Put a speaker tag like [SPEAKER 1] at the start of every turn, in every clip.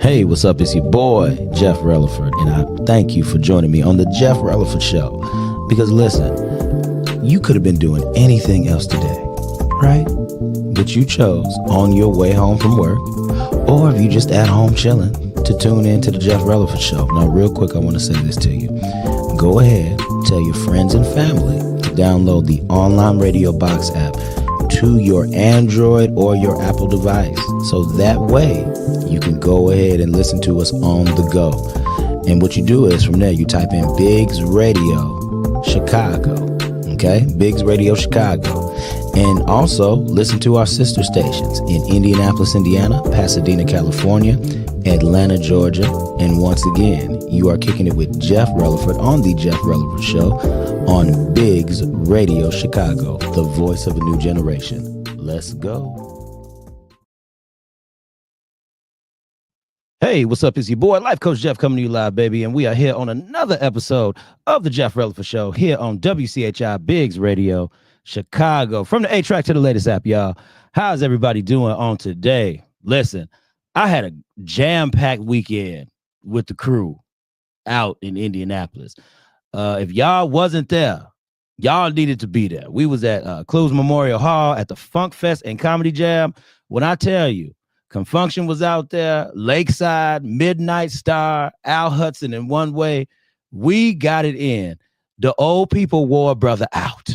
[SPEAKER 1] Hey, what's up? It's your boy, Jeff Releford, and I thank you for joining me on the Jeff Releford Show. Because listen, you could have been doing anything else today, right? But you chose on your way home from work, or if you just at home chilling, to tune in to the Jeff Releford Show. Now, real quick, I want to say this to you. Go ahead, tell your friends and family to download the online radio box app to your Android or your Apple device. So that way you can go ahead and listen to us on the go. And what you do is from there, you type in Biggs Radio Chicago. Okay? Biggs Radio Chicago. And also listen to our sister stations in Indianapolis, Indiana, Pasadena, California, Atlanta, Georgia. And once again, you are kicking it with Jeff Releford on the Jeff Releford Show on Biggs Radio Chicago, the voice of a new generation. Let's go. Hey, what's up? It's your boy, Life Coach Jeff, coming to you live, baby. And we are here on another episode of the Jeff Releford Show here on WCHI Biggs Radio Chicago. From the A-Track to the latest app, y'all. How's everybody doing on today? Listen, I had a jam-packed weekend with the crew out in Indianapolis. If y'all wasn't there, y'all needed to be there. We was at Clues Memorial Hall at the Funk Fest and Comedy Jam. When I tell you, Confunction was out there, Lakeside, Midnight Star, Al Hudson in One Way. We got it in. The old people wore a brother out.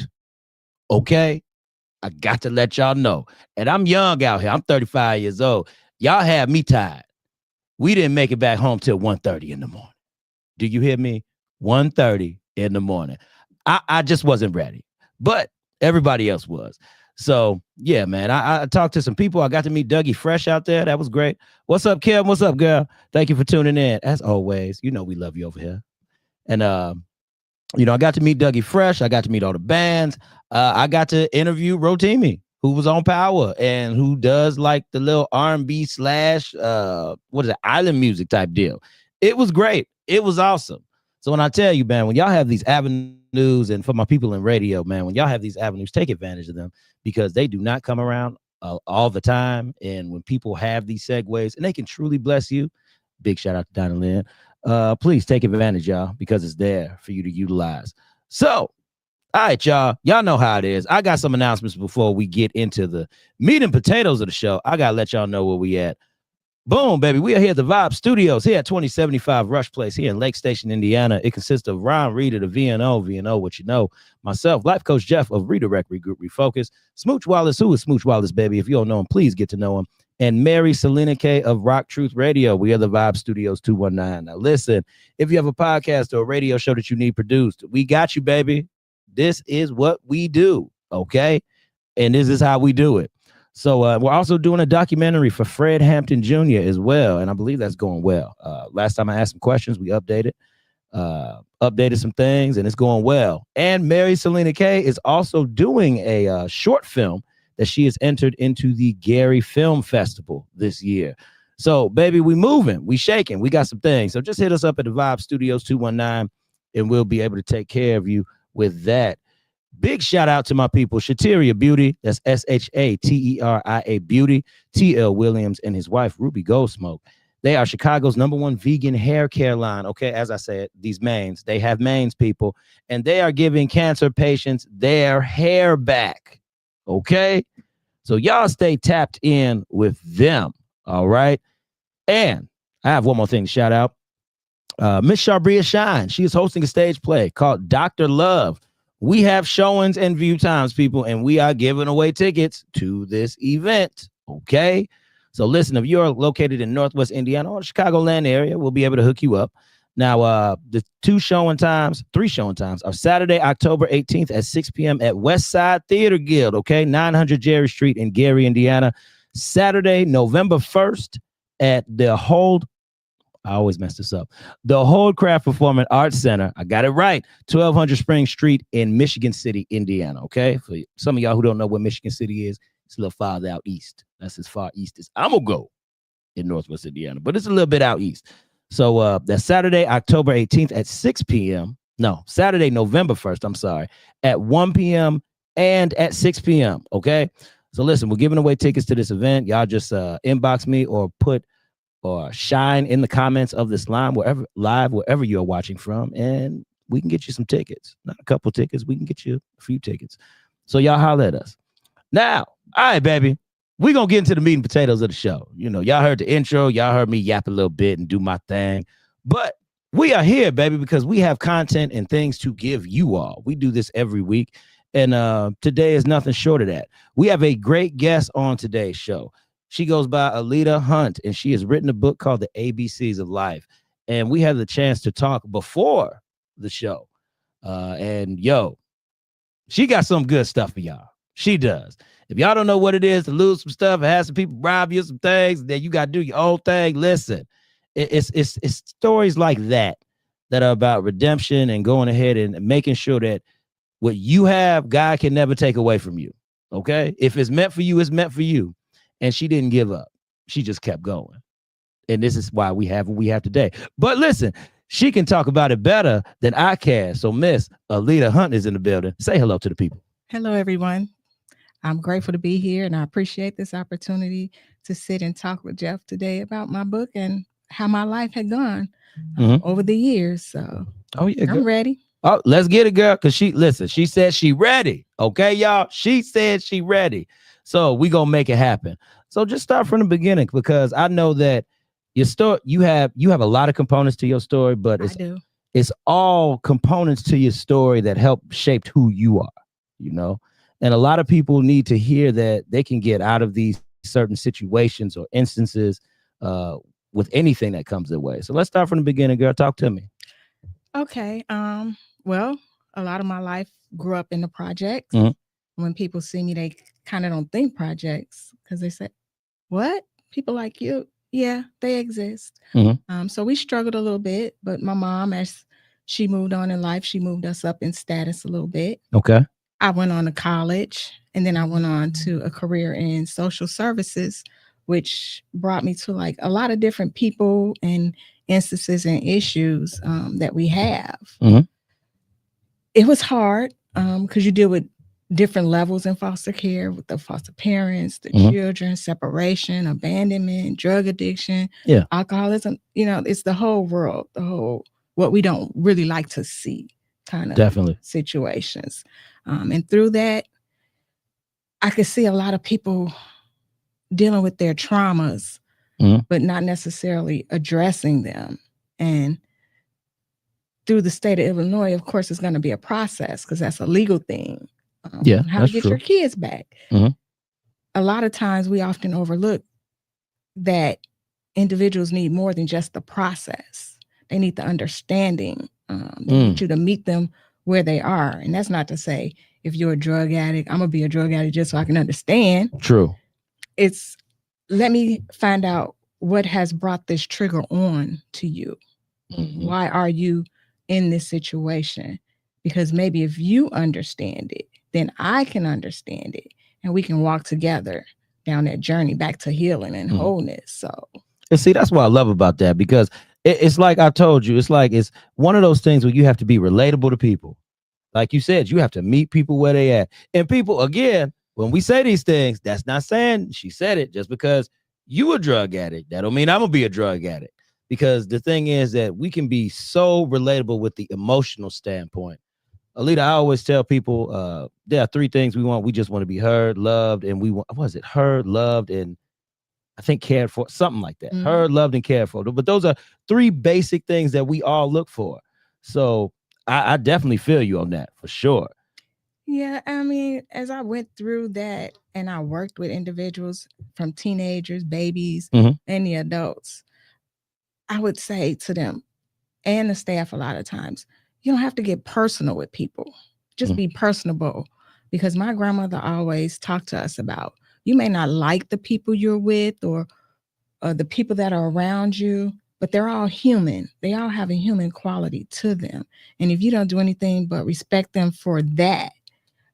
[SPEAKER 1] Okay? I got to let y'all know. And I'm young out here. I'm 35 years old. Y'all had me tired. We didn't make it back home till 1:30 in the morning. Do you hear me? 1:30 in the morning. I just wasn't ready. But everybody else was. So, yeah, man, I talked to some people. I got to meet Dougie Fresh out there. That was great. What's up, Kim? What's up, girl? Thank you for tuning in. As always, you know we love you over here. And, you know, I got to meet Dougie Fresh. I got to meet all the bands. I got to interview Rotimi, who was on Power and who does like the little R&B / island music type deal. It was great. It was awesome. So when I tell you, man, when y'all have these avenues, and for my people in radio, man, when y'all have these avenues, take advantage of them because they do not come around all the time. And when people have these segues and they can truly bless you, big shout out to Donna Lynn. Please take advantage, y'all, because it's there for you to utilize. So, all right, y'all. Y'all know how it is. I got some announcements before we get into the meat and potatoes of the show. I got to let y'all know where we at. Boom, baby. We are here at the Vibe Studios here at 2075 Rush Place here in Lake Station, Indiana. It consists of Ron Reader, the VNO, what you know, myself, Life Coach Jeff of Redirect, Regroup, Refocus, Smooch Wallace, who is Smooch Wallace, baby. If you don't know him, please get to know him. And Mary Selena K of Rock Truth Radio. We are the Vibe Studios 219. Now, listen, if you have a podcast or a radio show that you need produced, we got you, baby. This is what we do, okay? And this is how we do it. So we're also doing a documentary for Fred Hampton Jr. as well, and I believe that's going well. Last time I asked some questions, we updated some things, and it's going well. And Mary Selena K is also doing a short film that she has entered into the Gary Film Festival this year. So, baby, we moving, we shaking, we got some things. So just hit us up at the Vibe Studios 219, and we'll be able to take care of you with that. Big shout out to my people, Shateria Beauty. That's SHATERIA Beauty. TL Williams and his wife, Ruby Goldsmoke. They are Chicago's #1 vegan hair care line. Okay, as I said, these manes, they have manes, people, and they are giving cancer patients their hair back. Okay, so y'all stay tapped in with them. All right, and I have one more thing to shout out. Miss Sharbria Shine. She is hosting a stage play called Dr. Love. We have showings and view times, people, and we are giving away tickets to this event, okay? So listen, if you're located in Northwest Indiana or the Chicagoland area, we'll be able to hook you up. Now, the three showing times are Saturday, October 18th at 6 p.m. at West Side Theater Guild, okay? 900 Jerry Street in Gary, Indiana. Saturday, November 1st at the I always mess this up. The Holdcraft Performing Arts Center. I got it right. 1200 Spring Street in Michigan City, Indiana. Okay. For some of y'all who don't know what Michigan City is, it's a little farther out east. That's as far east as I'm going to go in Northwest Indiana, but it's a little bit out east. So that's Saturday, October 18th at 6 p.m. No, Saturday, November 1st. I'm sorry. At 1 p.m. and at 6 p.m. Okay. So listen, we're giving away tickets to this event. Y'all just inbox me or put or shine in the comments of this wherever you're watching from, and we can get you some tickets. Not a couple tickets, we can get you a few tickets. So y'all holler at us. Now, all right, baby. We're gonna get into the meat and potatoes of the show. Y'all heard the intro, y'all heard me yap a little bit and do my thing. But we are here, baby, because we have content and things to give you all. We do this every week. And today is nothing short of that. We have a great guest on today's show. She goes by Aleta Hunt, and she has written a book called The ABCs of Life. And we had the chance to talk before the show. And yo, she got some good stuff for y'all. She does. If y'all don't know what it is to lose some stuff and have some people rob you some things, then you got to do your own thing. Listen, it's stories like that are about redemption and going ahead and making sure that what you have, God can never take away from you. Okay? If it's meant for you, it's meant for you. And she didn't give up. She just kept going. And this is why we have what we have today. But listen, she can talk about it better than I can. So Miss Aleta Hunt is in the building. Say hello to the people.
[SPEAKER 2] Hello, everyone. I'm grateful to be here, and I appreciate this opportunity to sit and talk with Jeff today about my book and how my life had gone over the years. So, I'm ready.
[SPEAKER 1] Oh, let's get it, girl. Cause she said she ready. Okay, y'all. She said she ready. So we gonna make it happen. So just start from the beginning, because I know that your story, you have a lot of components to your story, but it's all components to your story that help shape who you are, and a lot of people need to hear that they can get out of these certain situations or instances with anything that comes their way. So let's start from the beginning, girl. Talk to me.
[SPEAKER 2] Okay. Well, a lot of my life grew up in the projects. When people see me, they kind of don't think projects, because they say, what? People like you? Yeah, they exist. So we struggled a little bit, but my mom, as she moved on in life, she moved us up in status a little bit.
[SPEAKER 1] Okay.
[SPEAKER 2] I went on to college, and then I went on to a career in social services, which brought me to like a lot of different people and instances and issues that we have. It was hard because you deal with different levels in foster care, with the foster parents, the children, separation, abandonment, drug addiction, alcoholism. It's the whole world, what we don't really like to see kind of situations. And through that, I could see a lot of people dealing with their traumas, but not necessarily addressing them. And through the state of Illinois, of course, it's going to be a process, because that's a legal thing. How to get your kids back. A lot of times we often overlook that individuals need more than just the process. They need the understanding. They need you to meet them where they are. And that's not to say, if you're a drug addict, I'm going to be a drug addict just so I can understand.
[SPEAKER 1] True.
[SPEAKER 2] It's, let me find out what has brought this trigger on to you. Why are you in this situation? Because maybe if you understand it, then I can understand it, and we can walk together down that journey back to healing and wholeness. So,
[SPEAKER 1] and see, that's what I love about that, because it's like I told you, it's one of those things where you have to be relatable to people. Like you said, you have to meet people where they at. And people, again, when we say these things, that's not saying she said it just because you a drug addict. That don't mean I'm gonna be a drug addict. Because the thing is that we can be so relatable with the emotional standpoint. Aleta, I always tell people there are three things we want. We just want to be heard, loved, and we want, heard, loved, and I think cared for, something like that. Heard, loved, and cared for. But those are three basic things that we all look for. So I definitely feel you on that, for sure.
[SPEAKER 2] Yeah, I mean, as I went through that and I worked with individuals from teenagers, babies, and the adults, I would say to them and the staff a lot of times, you don't have to get personal with people. Just be personable. Because my grandmother always talked to us about, you may not like the people you're with or the people that are around you, but they're all human. They all have a human quality to them. And if you don't do anything but respect them for that,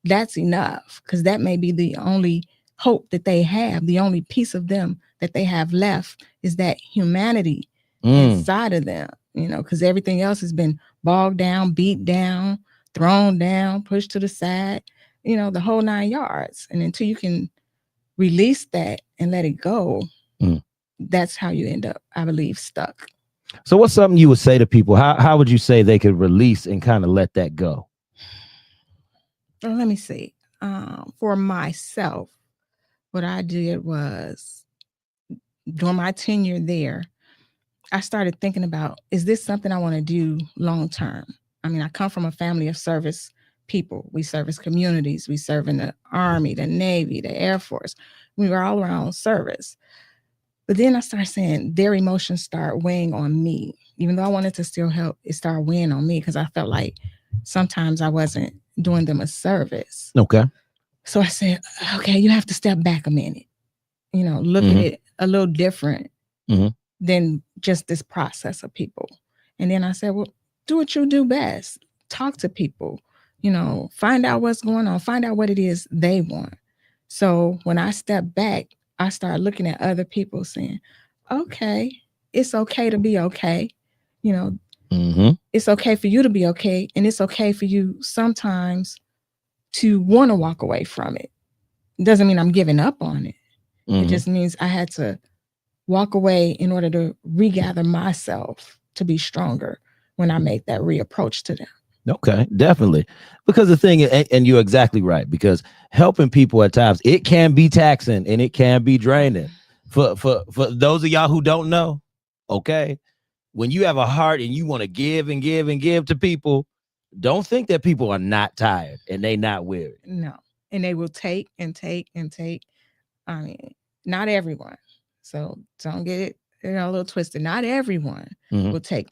[SPEAKER 2] that's enough, because that may be the only hope that they have. The only piece of them that they have left is that humanity inside of them, because everything else has been bogged down, beat down, thrown down, pushed to the side, the whole 9 yards. And until you can release that and let it go, that's how you end up, I believe, stuck.
[SPEAKER 1] So what's something you would say to people? How would you say they could release and kind of let that go?
[SPEAKER 2] Well, let me see. For myself, what I did was during my tenure there, I started thinking about, is this something I want to do long term? I mean, I come from a family of service people. We service communities. We serve in the Army, the Navy, the Air Force. We were all around service. But then I started saying their emotions start weighing on me. Even though I wanted to still help, it started weighing on me because I felt like sometimes I wasn't doing them a service.
[SPEAKER 1] Okay.
[SPEAKER 2] So I said, okay, you have to step back a minute, look at it a little different than just this process of people. And then I said, well, do what you do best. Talk to people, find out what's going on, find out what it is they want. So when I stepped back, I started looking at other people saying, okay, it's okay to be okay. You know, it's okay for you to be okay. And it's okay for you sometimes to want to walk away from it. It doesn't mean I'm giving up on it. It just means I had to walk away in order to regather myself to be stronger when I made that reapproach to them.
[SPEAKER 1] Okay, definitely. Because the thing, and you're exactly right, because helping people at times, it can be taxing and it can be draining. For those of y'all who don't know, okay, when you have a heart and you want to give and give and give to people, don't think that people are not tired and they not weary.
[SPEAKER 2] No. And they will take and take and take. I mean, not everyone. So don't get it a little twisted. Not everyone will take.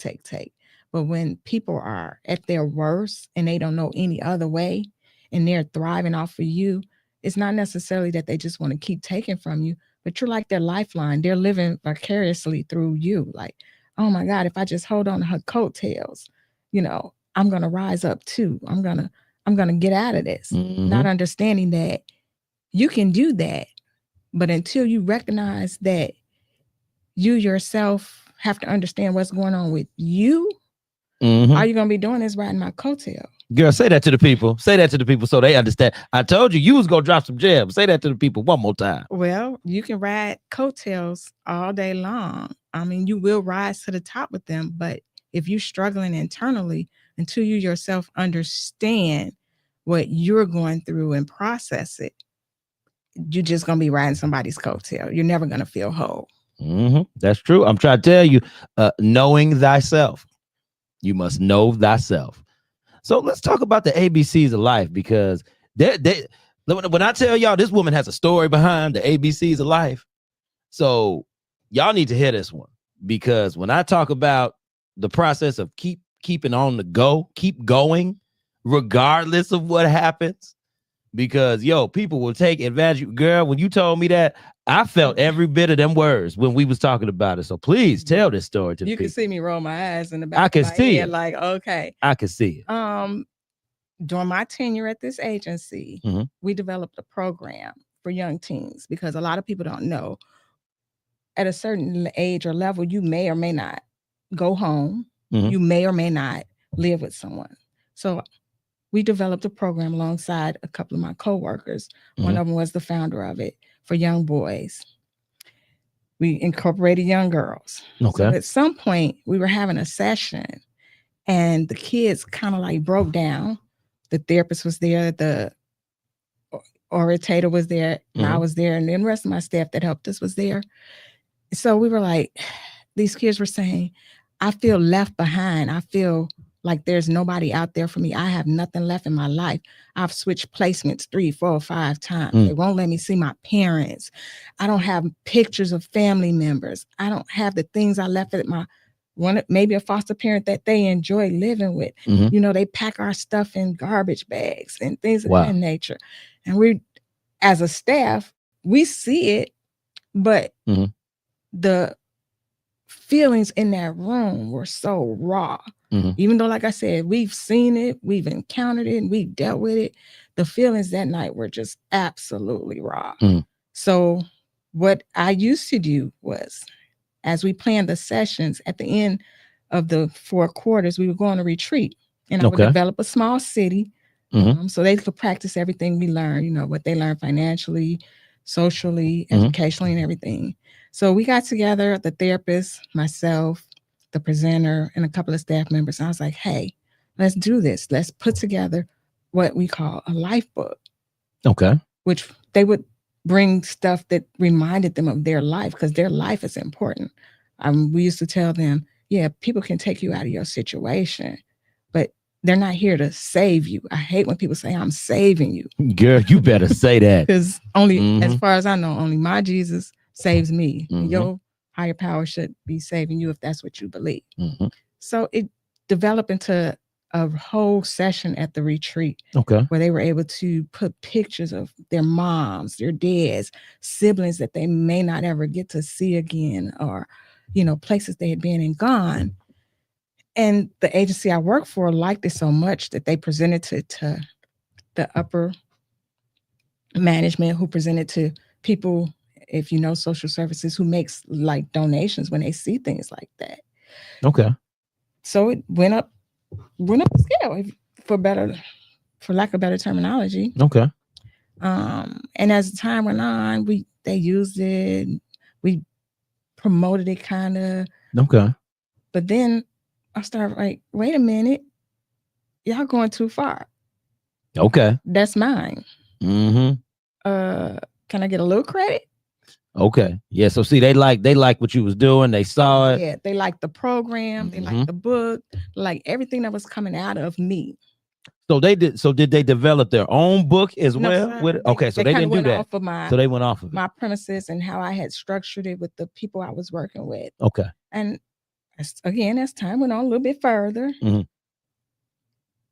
[SPEAKER 2] But when people are at their worst and they don't know any other way and they're thriving off of you, it's not necessarily that they just want to keep taking from you, but you're like their lifeline. They're living vicariously through you. Like, oh my God, if I just hold on to her coattails, I'm gonna rise up too. I'm gonna get out of this. Not understanding that you can do that, but until you recognize that you yourself have to understand what's going on with you, all you're gonna be doing is riding my coattail.
[SPEAKER 1] Girl, say that to the people. Say that to the people so they understand. I told you you was gonna drop some gems. Say that to the people one more time.
[SPEAKER 2] Well, you can ride coattails all day long. I mean, you will rise to the top with them, but if you're struggling internally, until you yourself understand what you're going through and process it, you're just gonna be riding somebody's coattail. You're never gonna feel whole.
[SPEAKER 1] That's true. I'm trying to tell you, knowing thyself. You must know thyself. So let's talk about the ABCs of life, because when I tell y'all, this woman has a story behind the ABCs of life. So y'all need to hear this one, because when I talk about the process of keeping on the go, keep going, regardless of what happens, because people will take advantage. Girl, when you told me that, I felt every bit of them words when we was talking about it. So please tell this story to the people.
[SPEAKER 2] You can see me roll my eyes in the back.
[SPEAKER 1] I can see it.
[SPEAKER 2] Like, okay.
[SPEAKER 1] I can see it.
[SPEAKER 2] During my tenure at this agency, we developed a program for young teens, because a lot of people don't know at a certain age or level, you may or may not go home. You may or may not live with someone. So we developed a program alongside a couple of my coworkers. One of them was the founder of it, for young boys. We incorporated young girls.
[SPEAKER 1] Okay.
[SPEAKER 2] So at some point, we were having a session and the kids kind of like broke down. The therapist was there, the orator was there, and I was there, and then the rest of my staff that helped us was there. So we were like, these kids were saying, I feel left behind. I feel like there's nobody out there for me. I have nothing left in my life. I've switched placements 3, 4, 5 times. They won't let me see my parents. I don't have pictures of family members. I don't have the things I left at maybe a foster parent that they enjoy living with. They pack our stuff in garbage bags and things of that nature. And we, as a staff, we see it, but the feelings in that room were so raw. Even though, like I said, we've seen it, we've encountered it, and we've dealt with it, the feelings that night were just absolutely raw. So what I used to do was, as we planned the sessions, at the end of the 4 quarters, we would go on a retreat, and I would develop a small city so they could practice everything we learned, what they learned financially, socially, educationally, and everything. So we got together, the therapist, myself, the presenter, and a couple of staff members. I was like, hey, let's do this. Let's put together what we call a life book,
[SPEAKER 1] Okay.
[SPEAKER 2] which they would bring stuff that reminded them of their life because their life is important. We used to tell them, yeah, people can take you out of your situation, but they're not here to save you. I hate when people say, I'm saving you.
[SPEAKER 1] Girl, you better say that.
[SPEAKER 2] Because only, as far as I know, only my Jesus saves me. Your higher power should be saving you if that's what you believe. So it developed into a whole session at the retreat.
[SPEAKER 1] Okay.
[SPEAKER 2] Where they were able to put pictures of their moms, their dads, siblings that they may not ever get to see again, or, places they had been and gone. And the agency I work for liked it so much that they presented it to the upper management, who presented to people, if you know social services, who makes like donations when they see things like that.
[SPEAKER 1] Okay.
[SPEAKER 2] So it went up the scale, for lack of better terminology.
[SPEAKER 1] Okay.
[SPEAKER 2] And as time went on, they used it, we promoted it kind of.
[SPEAKER 1] Okay.
[SPEAKER 2] But then I started like, wait a minute, y'all going too far.
[SPEAKER 1] Okay.
[SPEAKER 2] That's mine. Can I get a little credit?
[SPEAKER 1] Okay. Yeah. So see, they like what you was doing. They saw it.
[SPEAKER 2] Yeah. They liked the program. They liked the book. Like everything that was coming out of me.
[SPEAKER 1] So they did. So did they develop their own book as well?
[SPEAKER 2] Sir.
[SPEAKER 1] With it? Okay. So they didn't do that.
[SPEAKER 2] Off of
[SPEAKER 1] so they went off of it.
[SPEAKER 2] My premises and how I had structured it with the people I was working with.
[SPEAKER 1] Okay.
[SPEAKER 2] And again, as time went on a little bit further,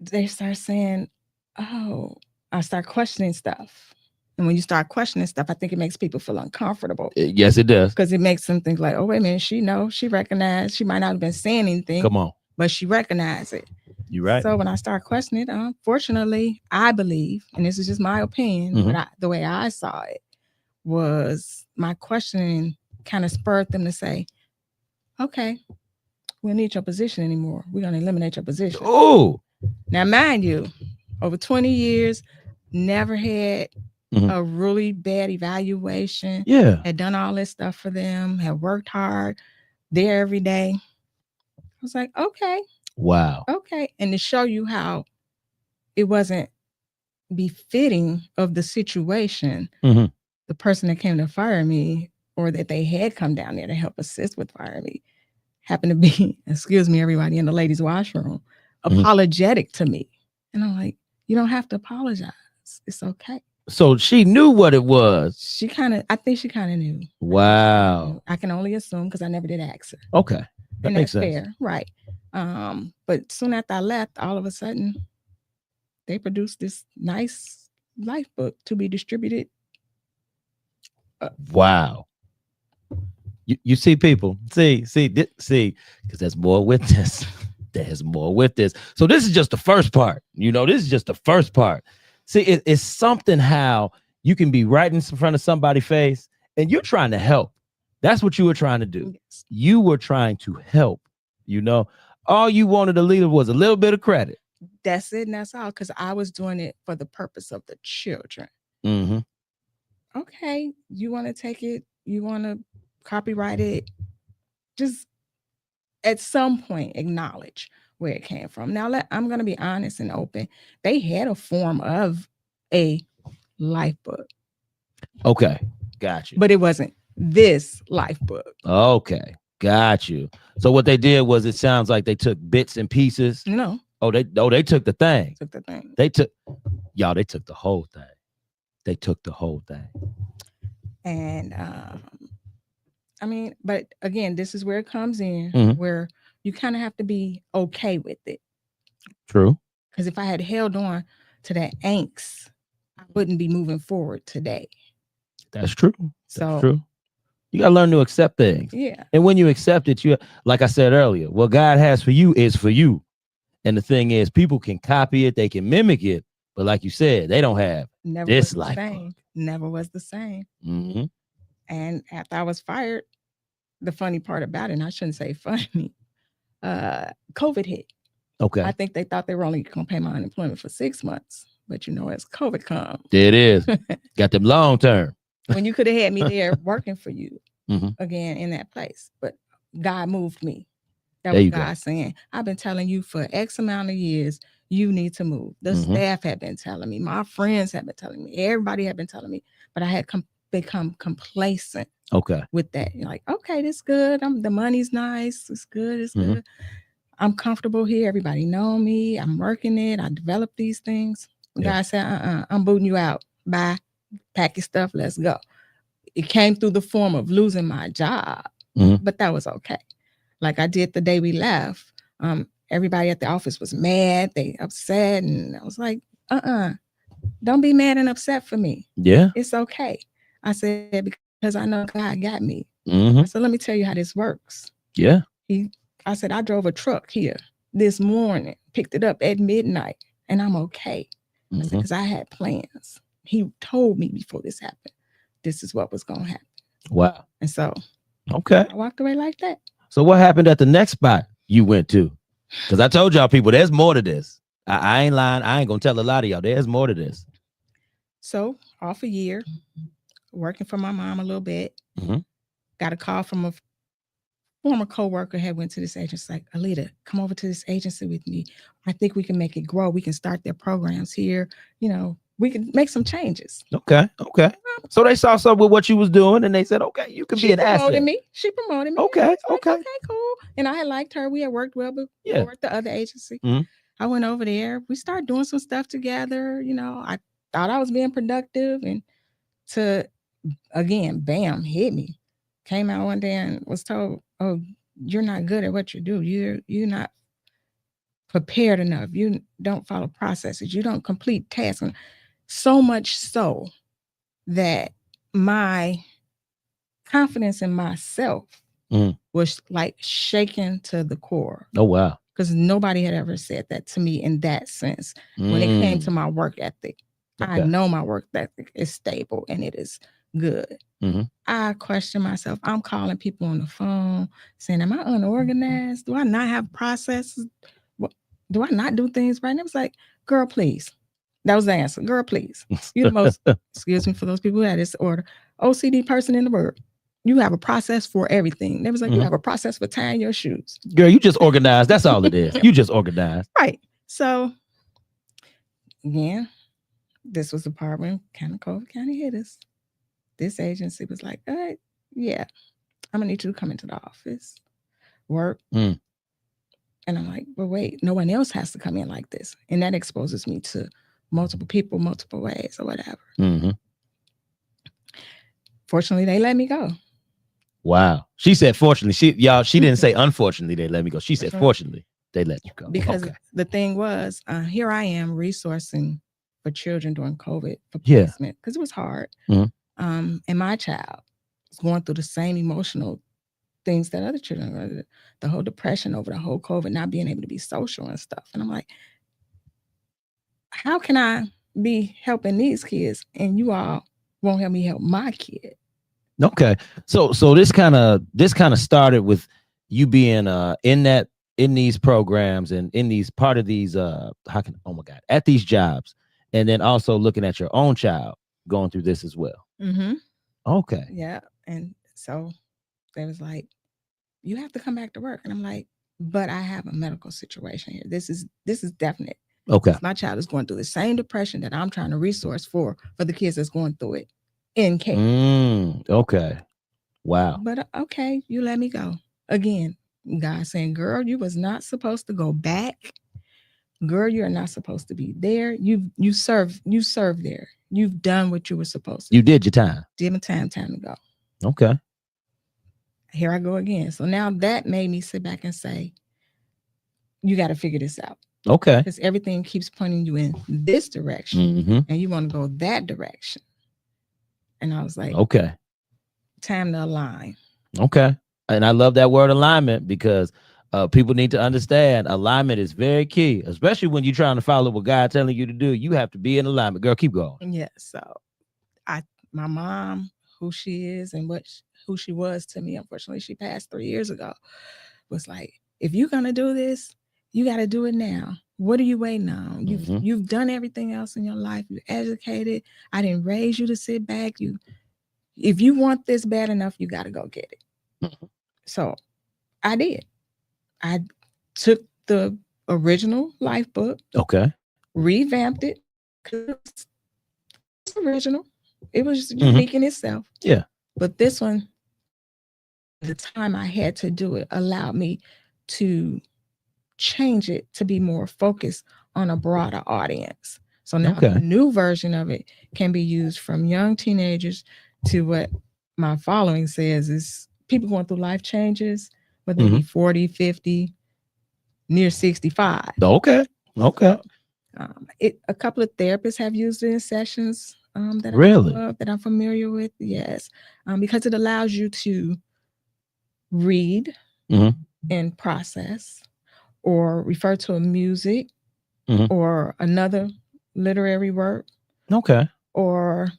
[SPEAKER 2] they start saying, oh, I start questioning stuff. And when you start questioning stuff, I think it makes people feel uncomfortable.
[SPEAKER 1] Yes, it does.
[SPEAKER 2] Because it makes them think like, oh, wait a minute, she recognized, she might not have been saying anything.
[SPEAKER 1] Come on.
[SPEAKER 2] But she recognized it.
[SPEAKER 1] You're right.
[SPEAKER 2] So when I start questioning it, unfortunately, I believe, and this is just my opinion, but the way I saw it was my questioning kind of spurred them to say, okay, we don't need your position anymore. We're going to eliminate your position.
[SPEAKER 1] Oh.
[SPEAKER 2] Now, mind you, over 20 years, never had a really bad evaluation.
[SPEAKER 1] Yeah.
[SPEAKER 2] Had done all this stuff for them, had worked hard, there every day. I was like, okay.
[SPEAKER 1] Wow.
[SPEAKER 2] Okay. And to show you how it wasn't befitting of the situation, the person that came to fire me, or that they had come down there to help assist with firing me, happened to be, excuse me, everybody, in the ladies' washroom, apologetic to me. And I'm like, you don't have to apologize. It's okay.
[SPEAKER 1] So she knew what it was.
[SPEAKER 2] I think she kind of knew.
[SPEAKER 1] Wow.
[SPEAKER 2] I can only assume because I never did ask her.
[SPEAKER 1] Okay.
[SPEAKER 2] That makes sense. Fair. Right. But soon after I left, all of a sudden, they produced this nice life book to be distributed.
[SPEAKER 1] Wow. You see, people, see, because there's more with this. There's more with this. So this is just the first part. This is just the first part. See, it's something how you can be right in front of somebody's face and you're trying to help. That's what you were trying to do. Yes. You were trying to help. All you wanted a leader was a little bit of credit.
[SPEAKER 2] That's it. And that's all. Because I was doing it for the purpose of the children. Okay. You want to take it. You want to copyright it. Just at some point acknowledge where it came from. Now, I'm going to be honest and open. They had a form of a life book.
[SPEAKER 1] Okay. Got you.
[SPEAKER 2] But it wasn't this life book.
[SPEAKER 1] Okay. Got you. So what they did was, it sounds like they took bits and pieces.
[SPEAKER 2] No.
[SPEAKER 1] They took the thing. They took the whole thing. They took the whole thing.
[SPEAKER 2] And but again, this is where it comes in, where you kind of have to be okay with it.
[SPEAKER 1] True.
[SPEAKER 2] Because if I had held on to that angst, I wouldn't be moving forward today.
[SPEAKER 1] That's true. That's true. You got to learn to accept things.
[SPEAKER 2] Yeah.
[SPEAKER 1] And when you accept it, like I said earlier, what God has for you is for you. And the thing is, people can copy it, they can mimic it, but like you said, they don't have this life.
[SPEAKER 2] Never was the same. And after I was fired, the funny part about it, and I shouldn't say funny, COVID hit.
[SPEAKER 1] Okay.
[SPEAKER 2] I think they thought they were only going to pay my unemployment for 6 months, but as COVID comes,
[SPEAKER 1] there it is. Got them long term.
[SPEAKER 2] When you could have had me there working for you. again in that place. But God moved me. That
[SPEAKER 1] There
[SPEAKER 2] was
[SPEAKER 1] you go.
[SPEAKER 2] God saying, I've been telling you for X amount of years, you need to move. The staff had been telling me, my friends had been telling me, everybody had been telling me, but I had become complacent
[SPEAKER 1] Okay.
[SPEAKER 2] with that. You're like, okay, this good. The money's nice. It's good. It's good. I'm comfortable here. Everybody know me. I'm working it. I developed these things.
[SPEAKER 1] Yeah.
[SPEAKER 2] God said, I'm booting you out. Bye. Pack your stuff. Let's go. It came through the form of losing my job, but that was okay. Like I did the day we left. Everybody at the office was mad. They upset. And I was like, don't be mad and upset for me.
[SPEAKER 1] Yeah.
[SPEAKER 2] It's okay. I said, because I know God got me. I said, let me tell you how this works.
[SPEAKER 1] Yeah.
[SPEAKER 2] I said, I drove a truck here this morning, picked it up at midnight, and I'm okay. I said, because I had plans. He told me before this happened, this is what was going to happen.
[SPEAKER 1] Wow.
[SPEAKER 2] And so,
[SPEAKER 1] okay.
[SPEAKER 2] I walked away like that.
[SPEAKER 1] So what happened at the next spot you went to? Because I told y'all people, there's more to this. I ain't lying. I ain't going to tell a lot of y'all. There's more to this.
[SPEAKER 2] So off a year, working for my mom a little bit, got a call from a former coworker had went to this agency, like, Aleta, come over to this agency with me. I think we can make it grow. We can start their programs here. We can make some changes.
[SPEAKER 1] Okay. So they saw something with what you was doing, and they said, okay, you can be an asset.
[SPEAKER 2] She promoted me.
[SPEAKER 1] Okay.
[SPEAKER 2] Okay, cool. And I had liked her. We had worked well before at the other agency. I went over there. We started doing some stuff together. I thought I was being productive, and again, bam, hit me. Came out one day and was told, oh, you're not good at what you do. You're not prepared enough. You don't follow processes. You don't complete tasks. And so much so that my confidence in myself was like shaken to the core.
[SPEAKER 1] Oh, wow.
[SPEAKER 2] Because nobody had ever said that to me in that sense. When it came to my work ethic, I know my work ethic is stable and it is good. I question myself. I'm calling people on the phone saying, am I unorganized? Do I not have processes? Do I not do things right? And it was like, girl, please. That was the answer. Girl, please. You're the most, excuse me for those people who had this order, OCD person in the world. You have a process for everything. They was like, you have a process for tying your shoes.
[SPEAKER 1] Girl, you just organized. That's all it is. You just organized.
[SPEAKER 2] Right. So, again, this was the part when kind of COVID kind of hit us. This agency was like, all right, yeah, I'm going to need you to come into the office, work. And I'm like, well, wait, no one else has to come in like this. And that exposes me to multiple people, multiple ways or whatever. Fortunately, they let me go.
[SPEAKER 1] Wow. She said, fortunately, she didn't say, unfortunately, they let me go. She said, fortunately, they let you go.
[SPEAKER 2] Because the thing was, here I am resourcing for children during COVID for placement because it was hard. And my child was going through the same emotional things that other children, the whole depression over the whole COVID, not being able to be social and stuff. And I'm like, how can I be helping these kids and you all won't help me help my kid?
[SPEAKER 1] Okay. So this kind of started with you being in these programs and in these part of these at these jobs, and then also looking at your own child going through this as well. Okay.
[SPEAKER 2] Yeah. And so they was like, you have to come back to work. And I'm like, but I have a medical situation here. This is definite.
[SPEAKER 1] Okay.
[SPEAKER 2] My child is going through the same depression that I'm trying to resource for the kids that's going through it in care.
[SPEAKER 1] Okay. Wow.
[SPEAKER 2] But okay, you let me go. Again, God saying, girl, you was not supposed to go back. Girl, you're not supposed to be there. You serve there. You've done what you were supposed to.
[SPEAKER 1] You did your time.
[SPEAKER 2] Did my time to go.
[SPEAKER 1] Okay.
[SPEAKER 2] Here I go again. So now that made me sit back and say, you got to figure this out.
[SPEAKER 1] Okay.
[SPEAKER 2] Because everything keeps pointing you in this direction and you want to go that direction. And I was like, okay, time to align.
[SPEAKER 1] Okay. And I love that word alignment because people need to understand alignment is very key, especially when you're trying to follow what God telling you to do. You have to be in alignment. Girl, keep going.
[SPEAKER 2] Yeah. So my mom, who she is and who she was to me, unfortunately, she passed 3 years ago, was like, if you're going to do this, you got to do it now. What are you waiting on? You've done everything else in your life. You're educated. I didn't raise you to sit back. if you want this bad enough, you got to go get it.
[SPEAKER 1] Mhm.
[SPEAKER 2] So I did. I took the original life book,
[SPEAKER 1] Okay.
[SPEAKER 2] revamped it, 'cause it's original. It was
[SPEAKER 1] Mhm.
[SPEAKER 2] unique in itself.
[SPEAKER 1] Yeah.
[SPEAKER 2] But this one, the time I had to do it allowed me to change it to be more focused on a broader audience. So now the
[SPEAKER 1] Okay.
[SPEAKER 2] new version of it can be used from young teenagers to what my following says is people going through life changes, whether they be
[SPEAKER 1] Mhm.
[SPEAKER 2] 40, 50, near 65.
[SPEAKER 1] Okay. Okay.
[SPEAKER 2] So a couple of therapists have used it in sessions that I know
[SPEAKER 1] Really?
[SPEAKER 2] of, that I'm familiar with. Yes, because it allows you to read
[SPEAKER 1] Mhm.
[SPEAKER 2] and process or refer to a music
[SPEAKER 1] Mhm.
[SPEAKER 2] or another literary work
[SPEAKER 1] Okay.
[SPEAKER 2] or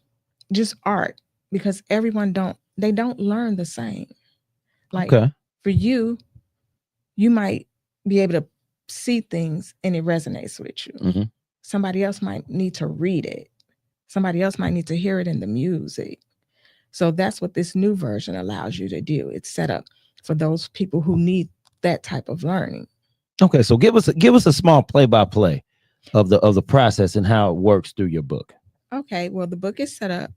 [SPEAKER 2] just art, because everyone don't learn the same. Like
[SPEAKER 1] Okay.
[SPEAKER 2] for you, you might be able to see things and it resonates with you.
[SPEAKER 1] Mhm.
[SPEAKER 2] Somebody else might need to read it. Somebody else might need to hear it in the music. So that's what this new version allows you to do. It's set up for those people who need that type of learning.
[SPEAKER 1] Okay. So give us a small play by play of the process and how it works through your book.
[SPEAKER 2] Okay, well, the book is set up.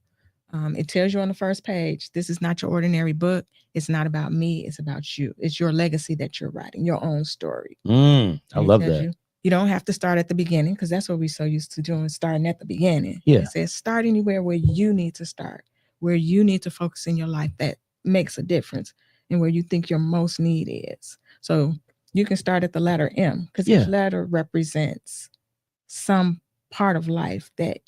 [SPEAKER 2] It tells you on the first page, this is not your ordinary book. It's not about me. It's about you. It's your legacy that you're writing, your own story.
[SPEAKER 1] I
[SPEAKER 2] And it
[SPEAKER 1] love
[SPEAKER 2] tells
[SPEAKER 1] that.
[SPEAKER 2] you don't have to start at the beginning, because that's what we're so used to doing, starting at the beginning.
[SPEAKER 1] Yeah.
[SPEAKER 2] It says start anywhere where you need to start, where you need to focus in your life that makes a difference and where you think your most need is. So you can start at the letter M, because each
[SPEAKER 1] Yeah.
[SPEAKER 2] letter represents some part of life that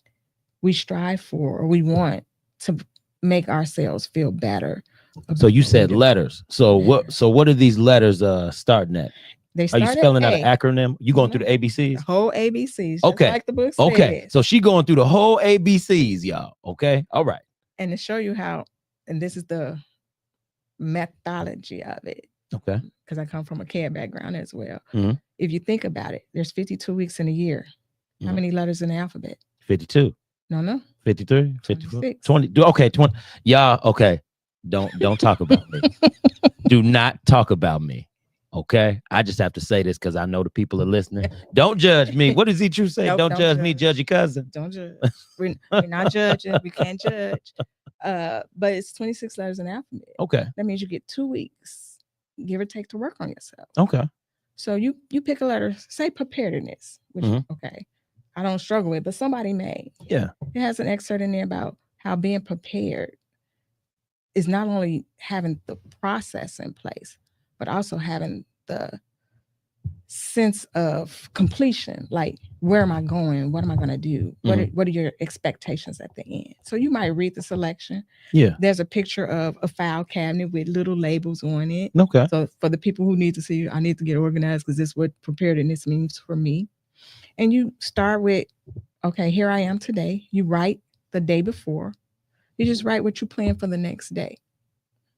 [SPEAKER 2] we strive for or we want to make ourselves feel better.
[SPEAKER 1] So you
[SPEAKER 2] What we
[SPEAKER 1] said
[SPEAKER 2] do.
[SPEAKER 1] letters. So what are these letters starting at?
[SPEAKER 2] They
[SPEAKER 1] Are you
[SPEAKER 2] start at
[SPEAKER 1] spelling out an
[SPEAKER 2] A.
[SPEAKER 1] acronym? You going through the
[SPEAKER 2] The
[SPEAKER 1] ABCs?
[SPEAKER 2] whole ABCs, just
[SPEAKER 1] Okay.
[SPEAKER 2] like the book
[SPEAKER 1] Okay.
[SPEAKER 2] says.
[SPEAKER 1] So she going through the whole ABCs, y'all. Okay. All right.
[SPEAKER 2] And to show you how, and this is the methodology of it,
[SPEAKER 1] Okay.
[SPEAKER 2] because I come from a CAD background as well.
[SPEAKER 1] Mhm.
[SPEAKER 2] If you think about it, there's 52 weeks in a year. How
[SPEAKER 1] Mhm.
[SPEAKER 2] many letters in the alphabet?
[SPEAKER 1] 52.
[SPEAKER 2] No.
[SPEAKER 1] 53, 54,
[SPEAKER 2] 26.
[SPEAKER 1] 20. Okay, 20. Y'all, okay. Don't talk about me. Do not talk about me. Okay. I just have to say this because I know the people are listening. Don't judge me. What does each you say?
[SPEAKER 2] Nope,
[SPEAKER 1] don't
[SPEAKER 2] don't
[SPEAKER 1] judge me,
[SPEAKER 2] judge.
[SPEAKER 1] judge your cousin.
[SPEAKER 2] Don't judge. We're not judging. We can't judge. But it's 26 letters in the alphabet.
[SPEAKER 1] Okay.
[SPEAKER 2] That means you get 2 weeks, give or take, to work on yourself.
[SPEAKER 1] Okay.
[SPEAKER 2] So you pick a letter, say preparedness, which okay, I don't struggle with, but somebody may.
[SPEAKER 1] Yeah.
[SPEAKER 2] It has an excerpt in there about how being prepared is not only having the process in place, but also having the sense of completion. Like, where am I going? What am I going to do? What are your expectations at the end? So you might read the selection.
[SPEAKER 1] Yeah.
[SPEAKER 2] There's a picture of a file cabinet with little labels on it.
[SPEAKER 1] Okay.
[SPEAKER 2] So for the people who need to see, I need to get organized because this is what preparedness means for me. And you start with, okay, here I am today. You write the day before. You just write what you plan for the next day.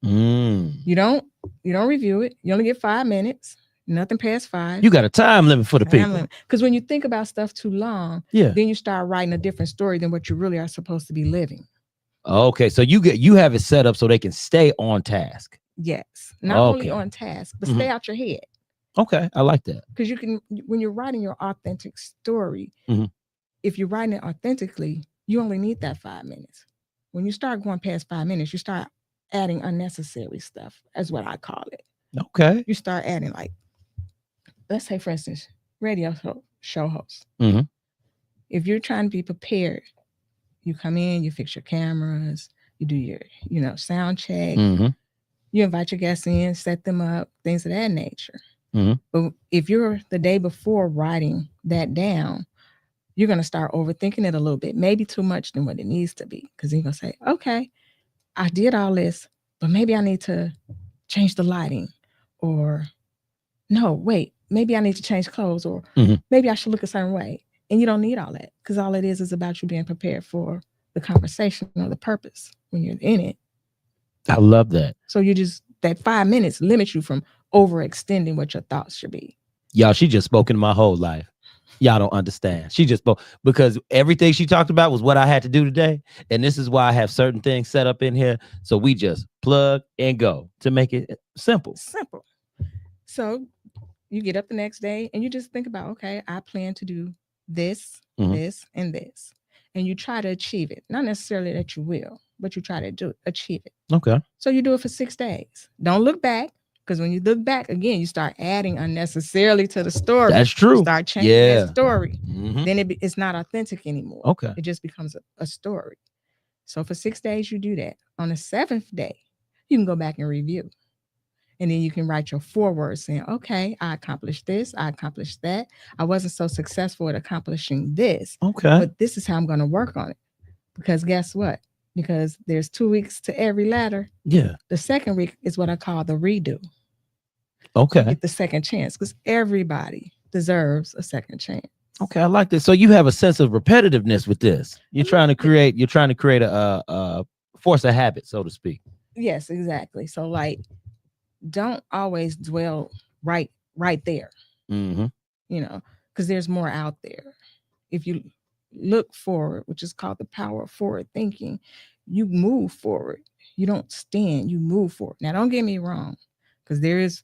[SPEAKER 2] You don't review it. You only get 5 minutes. Nothing past 5.
[SPEAKER 1] You got a time limit for the people.
[SPEAKER 2] Because when you think about stuff too long,
[SPEAKER 1] Yeah.
[SPEAKER 2] then you start writing a different story than what you really are supposed to be living.
[SPEAKER 1] Okay, so you have it set up so they can stay on task.
[SPEAKER 2] Yes, not only on task, but stay out your head.
[SPEAKER 1] Okay, I like that.
[SPEAKER 2] Because you can, when you're writing your authentic story, if you're writing it authentically, you only need that 5 minutes. When you start going past 5 minutes, you start adding unnecessary stuff, as what I call it.
[SPEAKER 1] Okay.
[SPEAKER 2] You start adding, like, let's say, for instance, radio show host. If you're trying to be prepared, you come in, you fix your cameras, you do your, sound check, you invite your guests in, set them up, things of that nature. But if you're the day before writing that down, you're going to start overthinking it a little bit, maybe too much than what it needs to be. Because you're going to say, okay, I did all this, but maybe I need to change the lighting, or no, wait, maybe I need to change clothes, or maybe I should look a certain way. And you don't need all that, because all it is about you being prepared for the conversation or the purpose when you're in it.
[SPEAKER 1] I love that.
[SPEAKER 2] So that 5 minutes limits you from overextending what your thoughts should be.
[SPEAKER 1] Y'all, she just spoken my whole life. Y'all don't understand. She just spoke because everything she talked about was what I had to do today. And this is why I have certain things set up in here. So we just plug and go to make it simple.
[SPEAKER 2] Simple. So you get up the next day and you just think about, okay, I plan to do this,
[SPEAKER 1] Mhm.
[SPEAKER 2] this, and this. And you try to achieve it. Not necessarily that you will, but you try to achieve it.
[SPEAKER 1] Okay.
[SPEAKER 2] So you do it for 6 days. Don't look back, because when you look back again, you start adding unnecessarily to the story.
[SPEAKER 1] That's
[SPEAKER 2] You
[SPEAKER 1] true.
[SPEAKER 2] start changing that
[SPEAKER 1] Yeah.
[SPEAKER 2] story.
[SPEAKER 1] Mhm.
[SPEAKER 2] Then it's not authentic anymore.
[SPEAKER 1] Okay.
[SPEAKER 2] It just becomes a story. So for 6 days, you do that. On the seventh day, you can go back and review. And then you can write your foreword saying, okay, I accomplished this, I accomplished that. I wasn't so successful at accomplishing this,
[SPEAKER 1] Okay.
[SPEAKER 2] but this is how I'm going to work on it. Because guess what? Because there's 2 weeks to every letter.
[SPEAKER 1] Yeah.
[SPEAKER 2] The second week is what I call the redo. You
[SPEAKER 1] Okay.
[SPEAKER 2] get the second chance because everybody deserves a second chance.
[SPEAKER 1] Okay. I like this. So you have a sense of repetitiveness with this. You're trying to create. You're trying to create a force of habit, so to speak.
[SPEAKER 2] Yes, exactly. So like, don't always dwell right there.
[SPEAKER 1] Mm-hmm.
[SPEAKER 2] You know, because there's more out there. If you look forward, which is called the power of forward thinking, you move forward. You don't stand, you move forward. Now, don't get me wrong, because there is,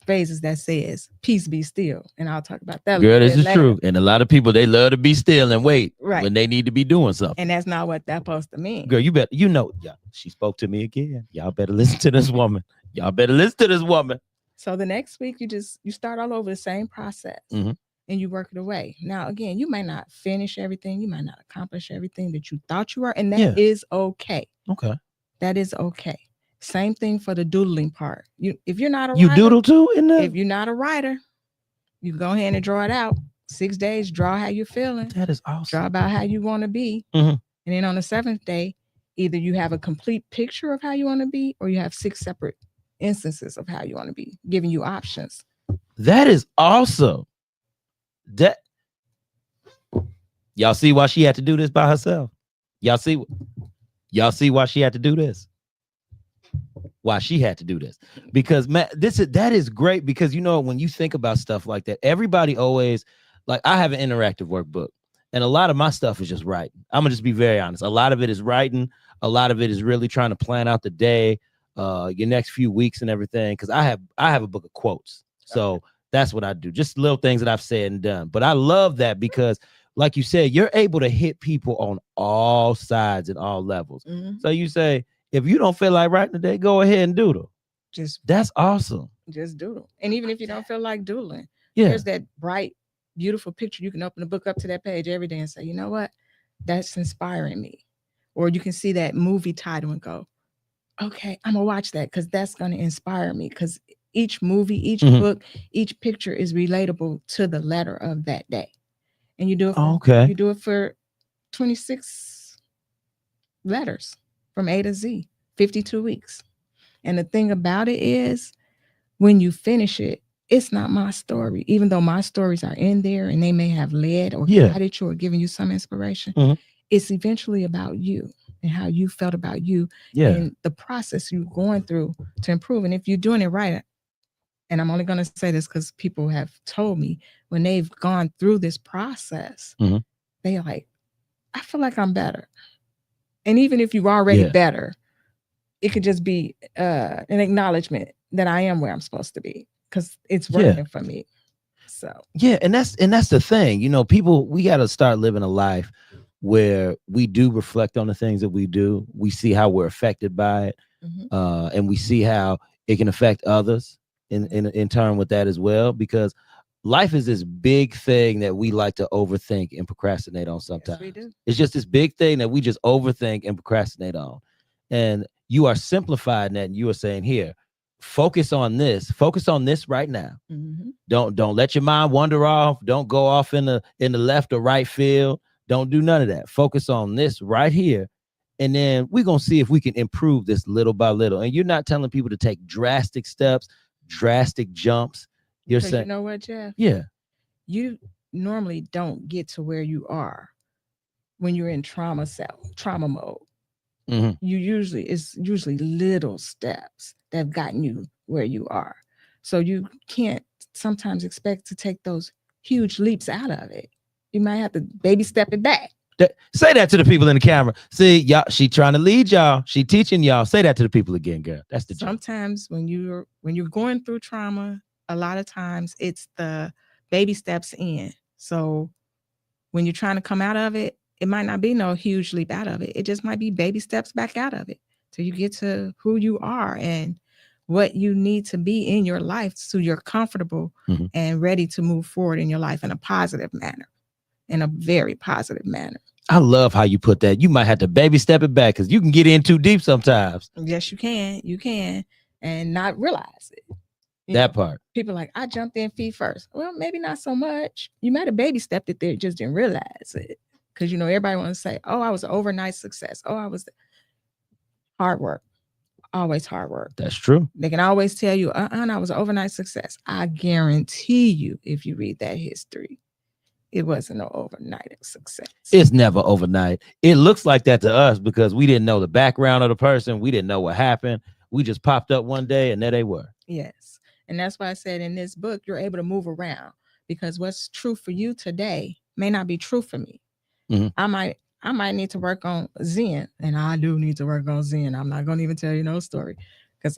[SPEAKER 2] phases that says, peace be still. And I'll talk about that a
[SPEAKER 1] Girl,
[SPEAKER 2] little
[SPEAKER 1] this
[SPEAKER 2] bit
[SPEAKER 1] is
[SPEAKER 2] later.
[SPEAKER 1] true. And a lot of people, they love to be still and wait
[SPEAKER 2] Right.
[SPEAKER 1] when they need to be doing something.
[SPEAKER 2] And that's not what that's supposed to mean.
[SPEAKER 1] Girl, yeah, she spoke to me again. Y'all better listen to this woman. Y'all better listen to this woman.
[SPEAKER 2] So the next week, you start all over the same process.
[SPEAKER 1] Mhm.
[SPEAKER 2] And you work it away. Now, again, you might not finish everything. You might not accomplish everything that you thought you were. And that is okay.
[SPEAKER 1] Okay.
[SPEAKER 2] That is okay. Same thing for the doodling part. If you're not a
[SPEAKER 1] You
[SPEAKER 2] writer,
[SPEAKER 1] doodle too in there?
[SPEAKER 2] if you're not a writer, you go ahead and draw it out. 6 days, draw how you're feeling.
[SPEAKER 1] That is awesome.
[SPEAKER 2] Draw about how you want to be.
[SPEAKER 1] Mhm.
[SPEAKER 2] And then on the seventh day, either you have a complete picture of how you want to be, or you have 6 separate instances of how you want to be, giving you options.
[SPEAKER 1] That is awesome. That y'all see why she had to do this by herself? Y'all see why she had to do this? Why she had to do this? Because man, that is great, because when you think about stuff like that, everybody always, like, I have an interactive workbook, and a lot of my stuff is just writing. I'm gonna just be very honest. A lot of it is writing. A lot of it is really trying to plan out the day, your next few weeks and everything. Because I have a book of quotes, so that's what I do. Just little things that I've said and done. But I love that because, like you said, you're able to hit people on all sides and all levels.
[SPEAKER 2] Mm-hmm.
[SPEAKER 1] So you say, if you don't feel like writing today, go ahead and doodle. That's awesome.
[SPEAKER 2] Just doodle. And even if you don't feel like doodling,
[SPEAKER 1] Yeah.
[SPEAKER 2] there's that bright, beautiful picture. You can open the book up to that page every day and say, you know what? That's inspiring me. Or you can see that movie title and go, okay, I'm going to watch that because that's going to inspire me. Because each movie, each book, each picture is relatable to the letter of that day. And you do it you do it for 26 letters from A to Z, 52 weeks. And the thing about it is, when you finish it, it's not my story. Even though my stories are in there and they may have led or guided you or given you some inspiration, it's eventually about you and how you felt about you and the process you're going through to improve. And if you're doing it right, and I'm only going to say this because people have told me when they've gone through this process, they are like, I feel like I'm better. And even if you're already better, it could just be an acknowledgement that I am where I'm supposed to be because it's working for me. So
[SPEAKER 1] and that's the thing. People, we got to start living a life where we do reflect on the things that we do. We see how we're affected by it, and we see how it can affect others in turn with that as well. Because life is this big thing that we like to overthink and procrastinate on sometimes.
[SPEAKER 2] Yes, we do.
[SPEAKER 1] It's just this big thing that we just overthink and procrastinate on. And you are simplifying that, and you are saying, here, focus on this right now. Don't let your mind wander off. Don't go off in the left or right field. Don't do none of that. Focus on this right here. And then we're going to see if we can improve this little by little. And you're not telling people to take drastic steps, drastic jumps. You're saying,
[SPEAKER 2] you know what, Jeff?
[SPEAKER 1] Yeah.
[SPEAKER 2] You normally don't get to where you are when you're in trauma mode. It's usually little steps that have gotten you where you are. So you can't sometimes expect to take those huge leaps out of it. You might have to baby step it back.
[SPEAKER 1] Say that to the people in the camera. See, y'all, she trying to lead y'all. She teaching y'all. Say that to the people again, girl. That's the joke.
[SPEAKER 2] Sometimes when you're going through trauma, a lot of times it's the baby steps in. So when you're trying to come out of it, it might not be no huge leap out of it. It just might be baby steps back out of it till you get to who you are and what you need to be in your life so you're comfortable and ready to move forward in your life in a positive manner, in a very positive manner.
[SPEAKER 1] I love how you put that. You might have to baby step it back because you can get in too deep sometimes.
[SPEAKER 2] Yes, you can. You can, and not realize it.
[SPEAKER 1] That part.
[SPEAKER 2] People like, I jumped in feet first. Well, maybe not so much. You might have baby stepped it there, just didn't realize it. Because, everybody wants to say, oh, I was an overnight success. Oh, I was hard work. Always hard work.
[SPEAKER 1] That's true.
[SPEAKER 2] They can always tell you, I was an overnight success. I guarantee you, if you read that history, it wasn't no overnight success.
[SPEAKER 1] It's never overnight. It looks like that to us because we didn't know the background of the person. We didn't know what happened. We just popped up one day and there they were.
[SPEAKER 2] Yes. And that's why I said in this book, you're able to move around because what's true for you today may not be true for me. I might need to work on Zen, and I do need to work on Zen. I'm not going to even tell you no story because,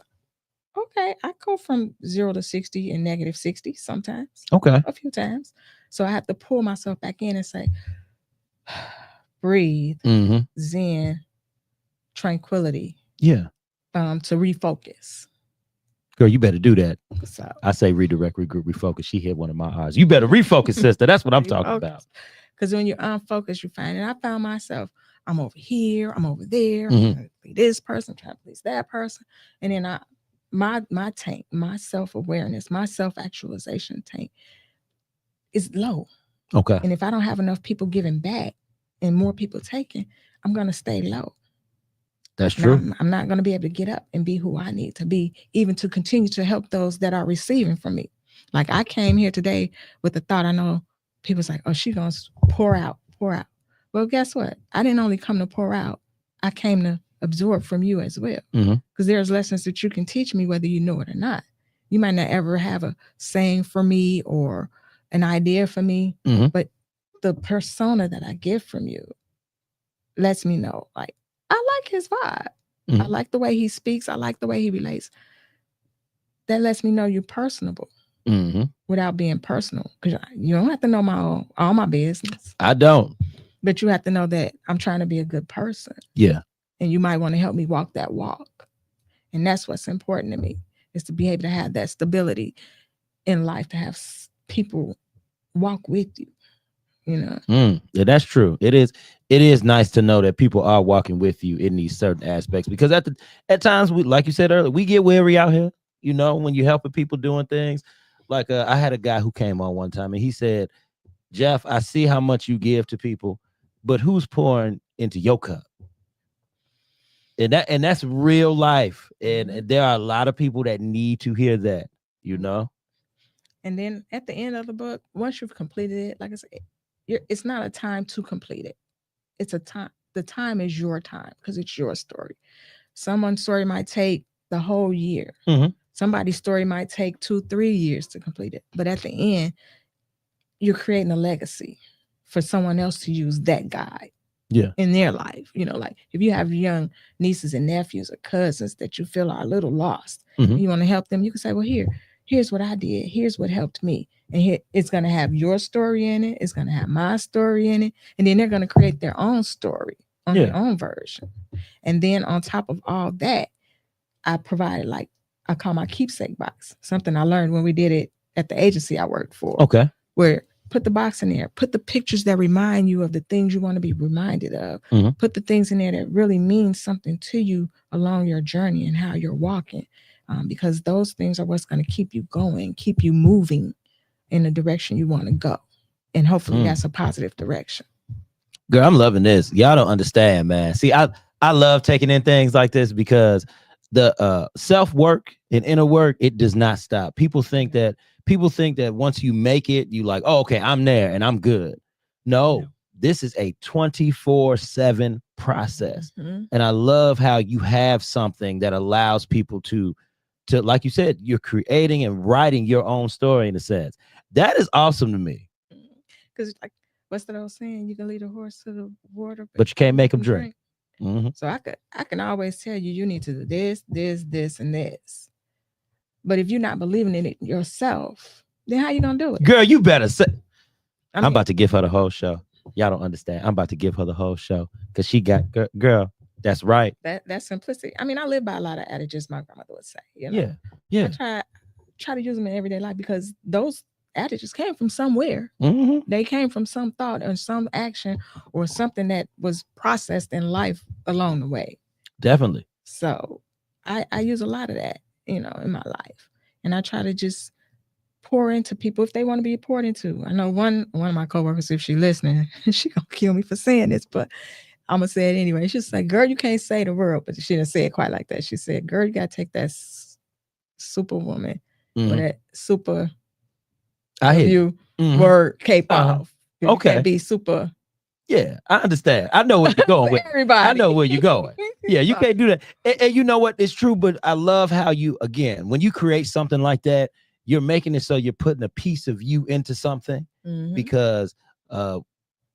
[SPEAKER 2] okay, I go from 0 to 60 and negative 60 sometimes.
[SPEAKER 1] Okay.
[SPEAKER 2] A few times. So I have to pull myself back in and say, breathe, Zen, tranquility.
[SPEAKER 1] Yeah.
[SPEAKER 2] To refocus.
[SPEAKER 1] Girl, you better do that.
[SPEAKER 2] So
[SPEAKER 1] I say redirect, regroup, refocus. She hit one of my eyes. You better refocus, sister. That's what I'm talking about.
[SPEAKER 2] Because when you're unfocused, you find, and I found myself, I'm over here, I'm over there, I'm trying to please this person, trying to please that person. And then my tank, my self-awareness, my self-actualization tank is low.
[SPEAKER 1] Okay.
[SPEAKER 2] And if I don't have enough people giving back and more people taking, I'm going to stay low.
[SPEAKER 1] That's true.
[SPEAKER 2] I'm not going to be able to get up and be who I need to be, even to continue to help those that are receiving from me. Like I came here today with the thought, I know people's like, oh, she's going to pour out. Well, guess what? I didn't only come to pour out. I came to absorb from you as well. Because there's lessons that you can teach me whether you know it or not. You might not ever have a saying for me or an idea for me, but the persona that I get from you lets me know, like, I like his vibe. I like the way he speaks. I like the way he relates. That lets me know you're personable without being personal. Because you don't have to know all my business.
[SPEAKER 1] I don't.
[SPEAKER 2] But you have to know that I'm trying to be a good person.
[SPEAKER 1] Yeah.
[SPEAKER 2] And you might want to help me walk that walk. And that's what's important to me, is to be able to have that stability in life, to have people walk with you.
[SPEAKER 1] Yeah, that's true. It is nice to know that people are walking with you in these certain aspects, because at times, we, like you said earlier, we get weary out here, when you're helping people doing things. Like I had a guy who came on one time and he said, Jeff, I see how much you give to people, but who's pouring into your cup? And that's real life. And there are a lot of people that need to hear that,
[SPEAKER 2] And then at the end of the book, once you've completed it, like I said, it's not a time to complete it. It's a time. The time is your time because it's your story. Someone's story might take the whole year. Somebody's story might take 2-3 years to complete it. But at the end, you're creating a legacy for someone else to use that guide in their life. Like if you have young nieces and nephews or cousins that you feel are a little lost, you want to help them, you can say, well, here's what I did. Here's what helped me. And here, it's going to have your story in it. It's going to have my story in it. And then they're going to create their own story on their own version. And then on top of all that, I provided, like, I call my keepsake box, something I learned when we did it at the agency I worked for.
[SPEAKER 1] Okay.
[SPEAKER 2] Where put the box in there, put the pictures that remind you of the things you want to be reminded of. Put the things in there that really mean something to you along your journey and how you're walking. Because those things are what's going to keep you going, keep you moving in the direction you want to go. And hopefully that's a positive direction.
[SPEAKER 1] Girl, I'm loving this. Y'all don't understand, man. See, I love taking in things like this because the self-work and inner work, it does not stop. People think that once you make it, you like, oh, okay, I'm there and I'm good. No, this is a 24/7 process. And I love how you have something that allows people to, like you said, you're creating and writing your own story in a sense. That is awesome to me.
[SPEAKER 2] Because like, what's that old saying? You can lead a horse to the water,
[SPEAKER 1] But you can't make them
[SPEAKER 2] him
[SPEAKER 1] drink. Mm-hmm.
[SPEAKER 2] So I can always tell you, you need to do this, and this. But if you're not believing in it yourself, then how you gonna do it?
[SPEAKER 1] Girl, you better say.
[SPEAKER 2] I
[SPEAKER 1] I'm about to give her the whole show. Y'all don't understand. I'm about to give her the whole show because she got girl. That's right.
[SPEAKER 2] That's simplicity. I mean, I live by a lot of adages my grandmother would say. You know,
[SPEAKER 1] Yeah, yeah.
[SPEAKER 2] I try to use them in everyday life because those adages came from somewhere.
[SPEAKER 1] Mm-hmm.
[SPEAKER 2] They came from some thought or some action or something that was processed in life along the way.
[SPEAKER 1] Definitely.
[SPEAKER 2] So I use a lot of that, you know, in my life, and I try to just pour into people if they want to be poured into. I know one of my coworkers, if she listening, she gonna kill me for saying this, but I'm gonna say it anyway. She said, "Girl, you can't say the word," but she didn't say it quite like that. She said, "Girl, you gotta take that superwoman or that super
[SPEAKER 1] I hear you.
[SPEAKER 2] word cape off. You
[SPEAKER 1] Okay.
[SPEAKER 2] can't be super."
[SPEAKER 1] Yeah, I understand. I know where you're going with.
[SPEAKER 2] Everybody.
[SPEAKER 1] I know where you're going. Yeah, you can't do that. And you know what? It's true, but I love how you, again, when you create something like that, you're making it so you're putting a piece of you into something because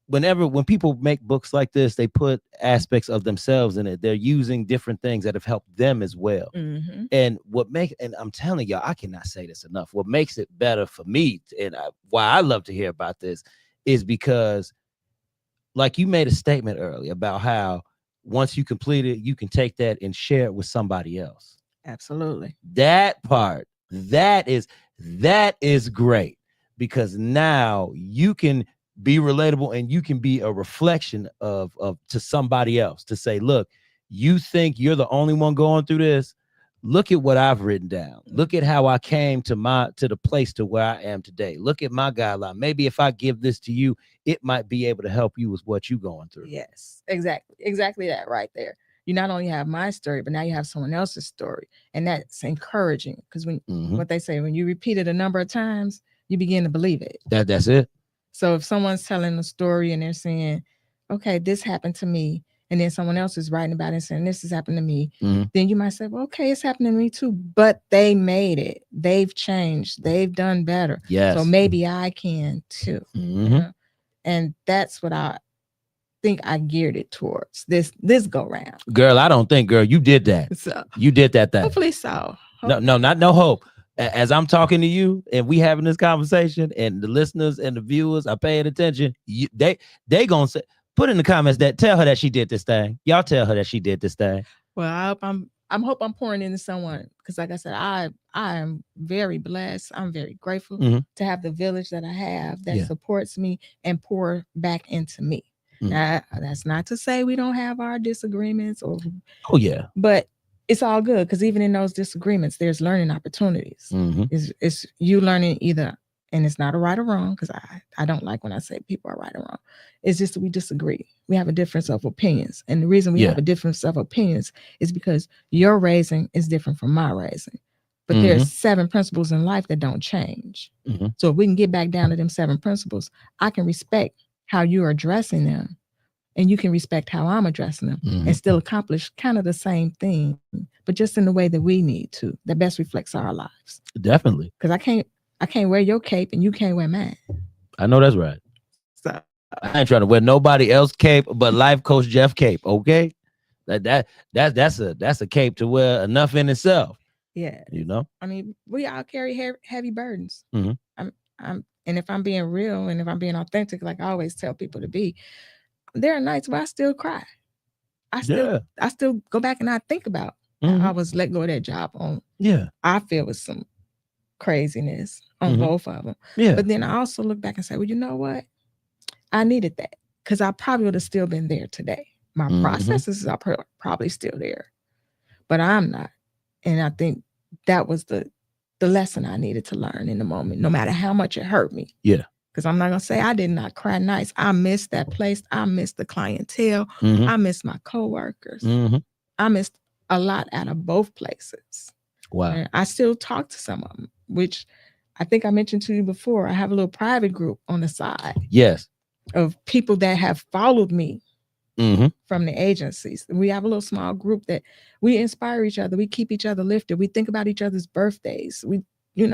[SPEAKER 1] when people make books like this, they put aspects of themselves in it. They're using different things that have helped them as well. And and I'm telling y'all, I cannot say this enough. What makes it better for me and why I love to hear about this is because like you made a statement earlier about how once you complete it, you can take that and share it with somebody else.
[SPEAKER 2] Absolutely.
[SPEAKER 1] That part, that is great because now you can be relatable and you can be a reflection of to somebody else to say, look, you think you're the only one going through this. Look at what I've written down. Look at how I came to the place to where I am today. Look at my guideline. Maybe if I give this to you, it might be able to help you with what you're going through.
[SPEAKER 2] Yes, exactly that right there. You not only have my story, but now you have someone else's story, and that's encouraging because when what they say, when you repeat it a number of times, you begin to believe it.
[SPEAKER 1] That's it.
[SPEAKER 2] So if someone's telling a story and they're saying, "Okay, this happened to me," and then someone else is writing about it and saying, "This has happened to me," then you might say, "Well, okay, it's happened to me too," but they made it. They've changed. They've done better.
[SPEAKER 1] Yes.
[SPEAKER 2] So maybe I can too. You know? And that's what I think I geared it towards this go round.
[SPEAKER 1] Girl, I don't think, girl, you did that.
[SPEAKER 2] So
[SPEAKER 1] you did that thing.
[SPEAKER 2] Hopefully so.
[SPEAKER 1] No, not no hope. As I'm talking to you and we having this conversation and the listeners and the viewers are paying attention, they gonna say, put in the comments that tell her that she did this thing. Y'all tell her that she did this thing.
[SPEAKER 2] Well, I hope I'm pouring into someone because, like I said, I am very blessed. I'm very grateful to have the village that I have that supports me and pour back into me. Now, that's not to say we don't have our disagreements but it's all good because even in those disagreements, there's learning opportunities. It's you learning either, and it's not a right or wrong because I don't like when I say people are right or wrong. It's just that we disagree. We have a difference of opinions. And the reason we have a difference of opinions is because your raising is different from my raising. But there's 7 principles in life that don't change. So if we can get back down to them 7 principles, I can respect how you're addressing them. And you can respect how I'm addressing them and still accomplish kind of the same thing, but just in the way that we need to, that best reflects our lives.
[SPEAKER 1] Definitely.
[SPEAKER 2] Because I can't wear your cape and you can't wear mine.
[SPEAKER 1] I know that's right. So I ain't trying to wear nobody else cape but Life Coach Jeff cape, okay? That's a cape to wear enough in itself.
[SPEAKER 2] Yeah.
[SPEAKER 1] You know?
[SPEAKER 2] I mean, we all carry heavy burdens. And if I'm being real and if I'm being authentic, like I always tell people to be, there are nights where I still cry. I still go back and I think about I was let go of that job on. I feel with some craziness on both of them. But then I also look back and say, well, you know what? I needed that because I probably would have still been there today. My processes are probably still there, but I'm not. And I think that was the lesson I needed to learn in the moment, no matter how much it hurt me.
[SPEAKER 1] Yeah.
[SPEAKER 2] Because I'm not going to say I did not cry nights. I missed that place. I missed the clientele. I missed my coworkers. I missed a lot out of both places.
[SPEAKER 1] Wow.
[SPEAKER 2] And I still talk to some of them, which I think I mentioned to you before. I have a little private group on the side.
[SPEAKER 1] Yes.
[SPEAKER 2] Of people that have followed me from the agencies. We have a little small group that we inspire each other. We keep each other lifted. We think about each other's birthdays. We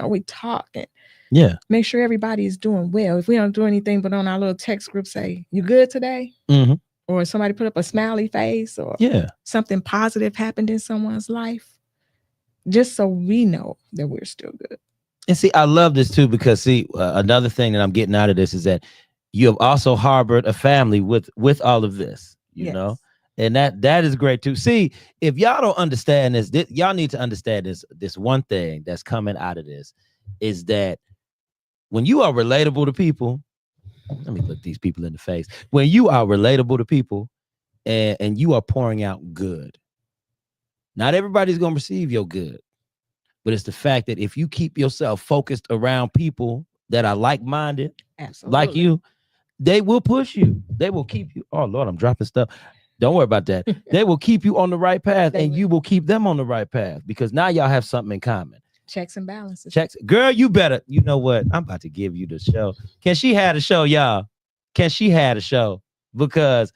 [SPEAKER 2] we talk and
[SPEAKER 1] Yeah.
[SPEAKER 2] make sure everybody is doing well. If we don't do anything but on our little text group say, "You good today?"
[SPEAKER 1] Mm-hmm.
[SPEAKER 2] Or somebody put up a smiley face or
[SPEAKER 1] Yeah.
[SPEAKER 2] something positive happened in someone's life, just so we know that we're still good.
[SPEAKER 1] And see, I love this too because see, another thing that I'm getting out of this is that you have also harbored a family with all of this,
[SPEAKER 2] Yes.
[SPEAKER 1] and that is great too. See, if y'all don't understand this, y'all need to understand this one thing that's coming out of this is that when you are relatable to people, let me look these people in the face. When you are relatable to people and you are pouring out good, not everybody's gonna receive your good. But it's the fact that if you keep yourself focused around people that are like-minded, like
[SPEAKER 2] Absolutely.
[SPEAKER 1] you, they will push you. They will keep you. Oh Lord, I'm dropping stuff. Don't worry about that. They will keep you on the right path, and you will keep them on the right path because now y'all have something in common.
[SPEAKER 2] Checks and balances.
[SPEAKER 1] Checks, girl. You better. You know what? I'm about to give you the show. Can she have a show, y'all? Can she have a show? Because,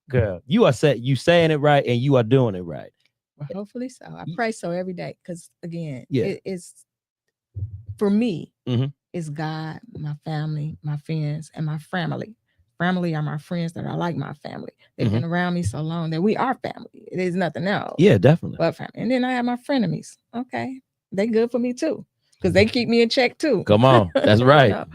[SPEAKER 1] girl, you are you saying it right, and you are doing it right.
[SPEAKER 2] Well, hopefully so. I pray so every day because, again,
[SPEAKER 1] Yeah.
[SPEAKER 2] it is, for me,
[SPEAKER 1] Mhm.
[SPEAKER 2] it's God, my family, my friends, and my family. Family are my friends that are like my family. They've been around me so long that we are family. It is nothing else.
[SPEAKER 1] Yeah, definitely.
[SPEAKER 2] But family. And then I have my frenemies. Okay. They good for me too because they keep me in check too.
[SPEAKER 1] Come on. That's right.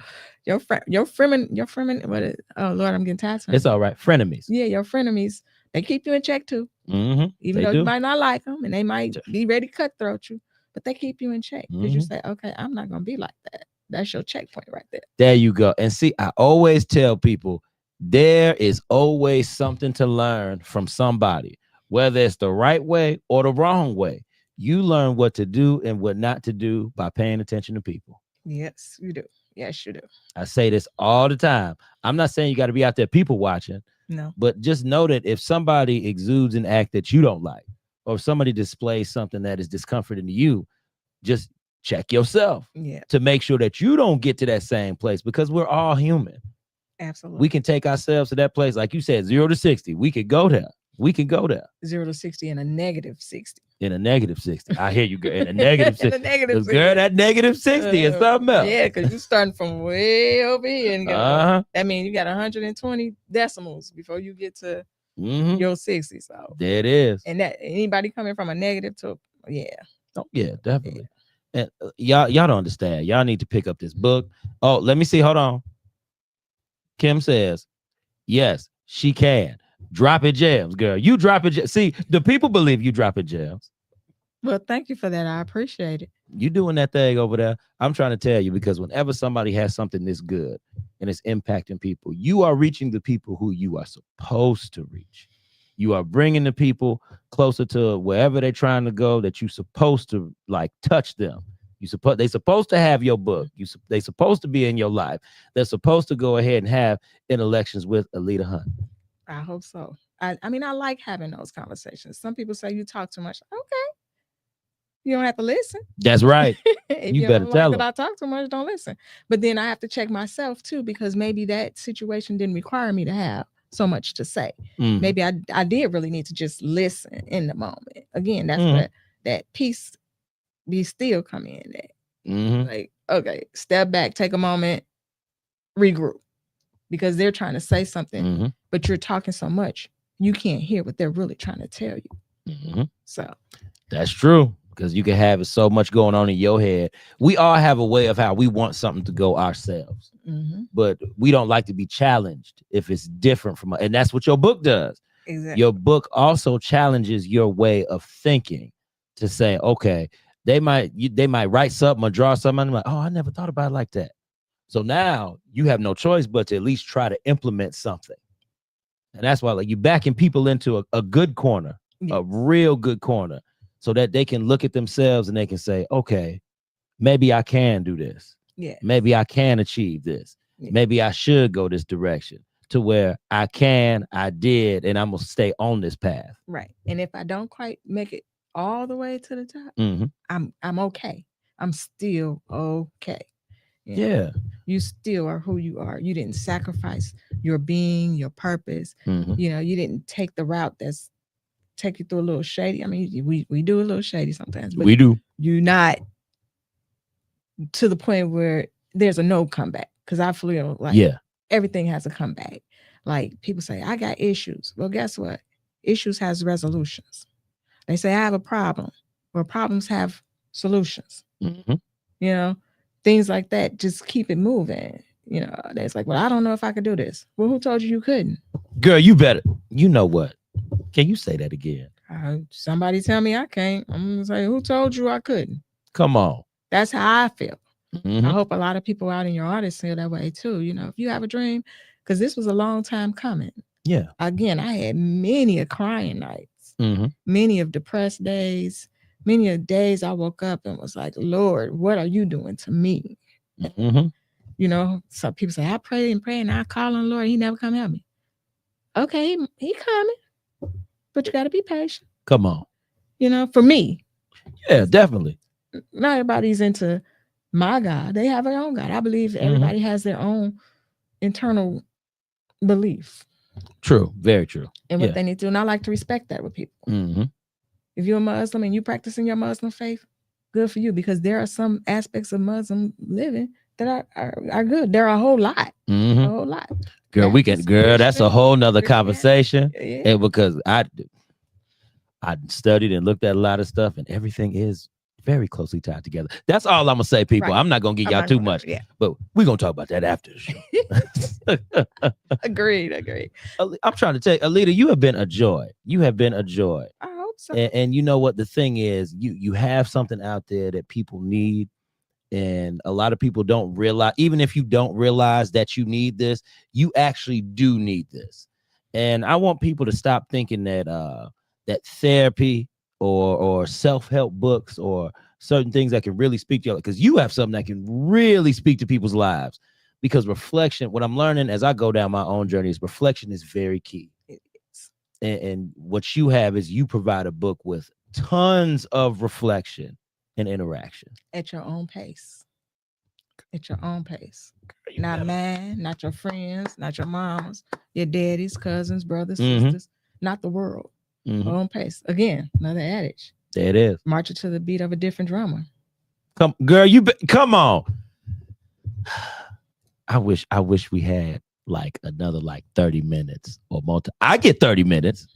[SPEAKER 2] Your frenemies, what is, oh Lord, I'm getting tired.
[SPEAKER 1] It's all right. Frenemies.
[SPEAKER 2] Yeah, your frenemies, they keep you in check too.
[SPEAKER 1] Mm-hmm.
[SPEAKER 2] Even though you might not like them and they might be ready to cutthroat you, but they keep you in check because you say, okay, I'm not going to be like that. That's your checkpoint right there.
[SPEAKER 1] There you go. And see, I always tell people there is always something to learn from somebody, whether it's the right way or the wrong way. You learn what to do and what not to do by paying attention to people.
[SPEAKER 2] Yes, you do. Yes, you do.
[SPEAKER 1] I say this all the time. I'm not saying you got to be out there people watching.
[SPEAKER 2] No.
[SPEAKER 1] But just know that if somebody exudes an act that you don't like, or if somebody displays something that is discomforting to you, just check yourself to make sure that you don't get to that same place because we're all human.
[SPEAKER 2] Absolutely.
[SPEAKER 1] We can take ourselves to that place. Like you said, 0 to 60. We could go there.
[SPEAKER 2] 0 to 60 and a negative 60.
[SPEAKER 1] In a negative 60. I hear you, girl. In a negative 60.
[SPEAKER 2] In a negative 60.
[SPEAKER 1] Girl, that negative 60 is something else.
[SPEAKER 2] Yeah, because you're starting from way over here. And that means you got 120 decimals before you get to your 60. So
[SPEAKER 1] there it is.
[SPEAKER 2] And that anybody coming from a negative to,
[SPEAKER 1] Oh, yeah, definitely. And y'all don't understand. Y'all need to pick up this book. Oh, let me see. Hold on. Kim says, yes, she can. Drop it gems, girl. You drop it. See, the people believe you drop it gems.
[SPEAKER 2] Well, thank you for that. I appreciate it.
[SPEAKER 1] You doing that thing over there. I'm trying to tell you because whenever somebody has something this good and it's impacting people, you are reaching the people who you are supposed to reach. You are bringing the people closer to wherever they're trying to go that you're supposed to like touch them. They're supposed to have your book. They're supposed to be in your life. They're supposed to go ahead and have intellections with Aleta Hunt.
[SPEAKER 2] I hope so. I mean, I like having those conversations. Some people say you talk too much. Okay. You don't have to listen.
[SPEAKER 1] That's right.
[SPEAKER 2] If you better tell them. I talk too much, don't listen. But then I have to check myself too, because maybe that situation didn't require me to have so much to say. Maybe I did really need to just listen in the moment. Again, that's where that peace, be still come in. That like, okay, step back, take a moment, regroup, because they're trying to say something, but you're talking so much, you can't hear what they're really trying to tell you. So
[SPEAKER 1] that's true. Because you can have so much going on in your head. We all have a way of how we want something to go ourselves. But we don't like to be challenged if it's different from us. And that's what your book does. Exactly. Your book also challenges your way of thinking to say, okay, they might write something or draw something. And I'm like, oh, I never thought about it like that. So now you have no choice but to at least try to implement something. And that's why like you backing people into a good corner, a real good corner. So that they can look at themselves and they can say, okay, maybe I can do this. Yeah. Maybe I can achieve this. Yeah. Maybe I should go this direction to where I did, and I'm going to stay on this path.
[SPEAKER 2] Right. And if I don't quite make it all the way to the top, I'm okay. I'm still okay.
[SPEAKER 1] Yeah.
[SPEAKER 2] You still are who you are. You didn't sacrifice your being, your purpose. You didn't take the route that's take you through a little shady. I mean, we do a little shady sometimes. But
[SPEAKER 1] we do.
[SPEAKER 2] You're not to the point where there's a no comeback. Because I feel like
[SPEAKER 1] Yeah.
[SPEAKER 2] everything has a comeback. Like people say, I got issues. Well, guess what? Issues has resolutions. They say I have a problem. Well, problems have solutions.
[SPEAKER 1] Mm-hmm.
[SPEAKER 2] You know, things like that. Just keep it moving. You know, it's like, well, I don't know if I could do this. Well, who told you couldn't?
[SPEAKER 1] Girl, you better. You know what? Can you say that again?
[SPEAKER 2] Somebody tell me I can't. I'm gonna say, who told you I couldn't?
[SPEAKER 1] Come on.
[SPEAKER 2] That's how I feel.
[SPEAKER 1] Mm-hmm.
[SPEAKER 2] I hope a lot of people out in your audience feel that way too. You know, if you have a dream, because this was a long time coming.
[SPEAKER 1] Yeah.
[SPEAKER 2] Again, I had many of crying nights,
[SPEAKER 1] Mm-hmm.
[SPEAKER 2] many of depressed days, many of days I woke up and was like, Lord, what are you doing to me?
[SPEAKER 1] Mm-hmm.
[SPEAKER 2] You know, some people say, I pray and pray and I call on the Lord. He never come help me. Okay, he coming, but you got to be patient.
[SPEAKER 1] Come on.
[SPEAKER 2] You know, for me.
[SPEAKER 1] Yeah, definitely.
[SPEAKER 2] Not everybody's into my God. They have their own God. I believe everybody has their own internal belief.
[SPEAKER 1] True. Very true.
[SPEAKER 2] And what they need to do. And I like to respect that with people.
[SPEAKER 1] Mm-hmm.
[SPEAKER 2] If you're a Muslim and you practicing your Muslim faith, good for you, because there are some aspects of Muslim living that are good. There are a whole lot.
[SPEAKER 1] Mm-hmm.
[SPEAKER 2] A whole lot.
[SPEAKER 1] Girl, that's a whole nother conversation.
[SPEAKER 2] Yeah.
[SPEAKER 1] And because I studied and looked at a lot of stuff, and everything is very closely tied together. That's all I'm gonna say, people. Right. I'm not gonna give y'all too much, but we're gonna talk about that after the show.
[SPEAKER 2] Agreed.
[SPEAKER 1] I'm trying to tell you, Aleta, you have been a joy.
[SPEAKER 2] I hope so.
[SPEAKER 1] And you know what the thing is, you have something out there that people need. And a lot of people don't realize, even if you don't realize that you need this, you actually do need this. And I want people to stop thinking that that therapy or self-help books or certain things that can really speak to you, because you have something that can really speak to people's lives. Because reflection, what I'm learning as I go down my own journey, is reflection is very key. And what you have is you provide a book with tons of reflection and interaction
[SPEAKER 2] at your own pace. Not mine, not your friends, not your moms, your daddies, cousins, brothers, sisters, not the world. Own pace. Again, another adage.
[SPEAKER 1] There it is.
[SPEAKER 2] Marching to the beat of a different drummer.
[SPEAKER 1] Come, girl, come on. I wish we had like another 30 minutes or more. I get 30 minutes.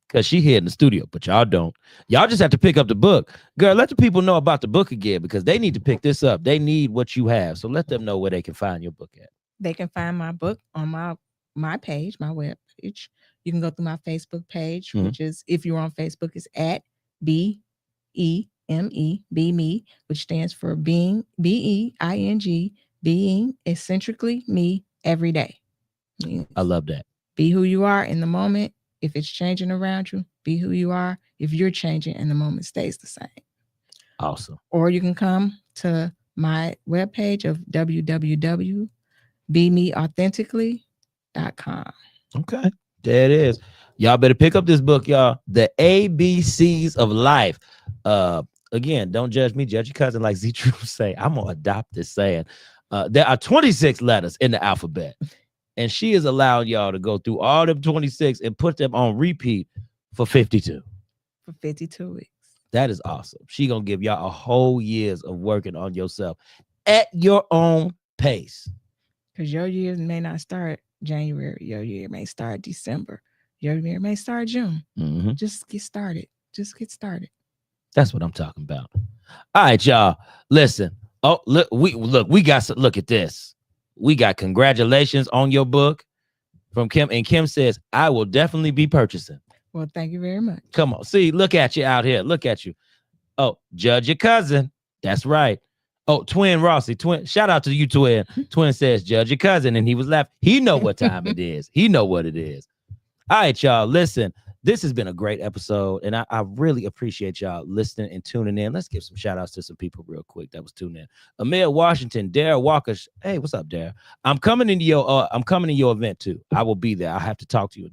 [SPEAKER 1] Because she here in the studio, but y'all don't. Y'all just have to pick up the book. Girl, let the people know about the book again, because they need to pick this up. They need what you have. So let them know where they can find your book at.
[SPEAKER 2] They can find my book on my page, my web page. You can go through my Facebook page, which is, if you're on Facebook, is at BEME, Be Me, which stands for being, BEING, being eccentrically me every day.
[SPEAKER 1] I love that.
[SPEAKER 2] Be who you are in the moment. If it's changing around you, be who you are. If you're changing and the moment stays the same.
[SPEAKER 1] Awesome.
[SPEAKER 2] Or you can come to my webpage of www.bemeauthentically.com.
[SPEAKER 1] Okay. There it is. Y'all better pick up this book, y'all. The ABCs of Life. Again, don't judge me, judge your cousin, like Z True say. I'm gonna adopt this saying. There are 26 letters in the alphabet. And she is allowing y'all to go through all them 26 and put them on repeat for 52.
[SPEAKER 2] For 52 weeks.
[SPEAKER 1] That is awesome. She gonna give y'all a whole years of working on yourself at your own pace.
[SPEAKER 2] Because your year may not start January. Your year may start December. Your year may start June. Just get started.
[SPEAKER 1] That's what I'm talking about. All right, y'all. Listen. Oh, look, we got to look at this. We got congratulations on your book from Kim. And Kim says, I will definitely be purchasing.
[SPEAKER 2] Well, thank you very much.
[SPEAKER 1] Come on. See, look at you out here. Look at you. Oh, judge your cousin. That's right. Oh, Twin Rossi. Twin. Shout out to you, Twin. Twin says, judge your cousin. And he was laughing. He know what time it is. He know what it is. All right, y'all. Listen. This has been a great episode, and I really appreciate y'all listening and tuning in. Let's give some shout outs to some people real quick that was tuning in. Amir Washington, Dare Walker. Hey, what's up, Dare? I'm coming to your event too. I will be there. I have to talk to you,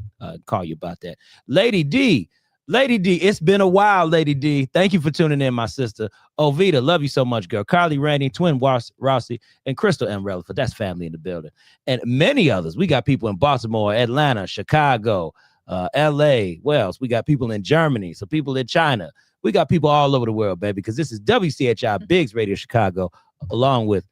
[SPEAKER 1] call you about that. Lady D, it's been a while, Lady D. Thank you for tuning in, my sister. Ovita, love you so much, girl. Carly Rainey, Twin Rossi, and Crystal M. Releford. That's family in the building. And many others. We got people in Baltimore, Atlanta, Chicago, LA, Wales. We got people in Germany, some people in China. We got people all over the world, baby, because this is WCHI Biggs Radio Chicago, along with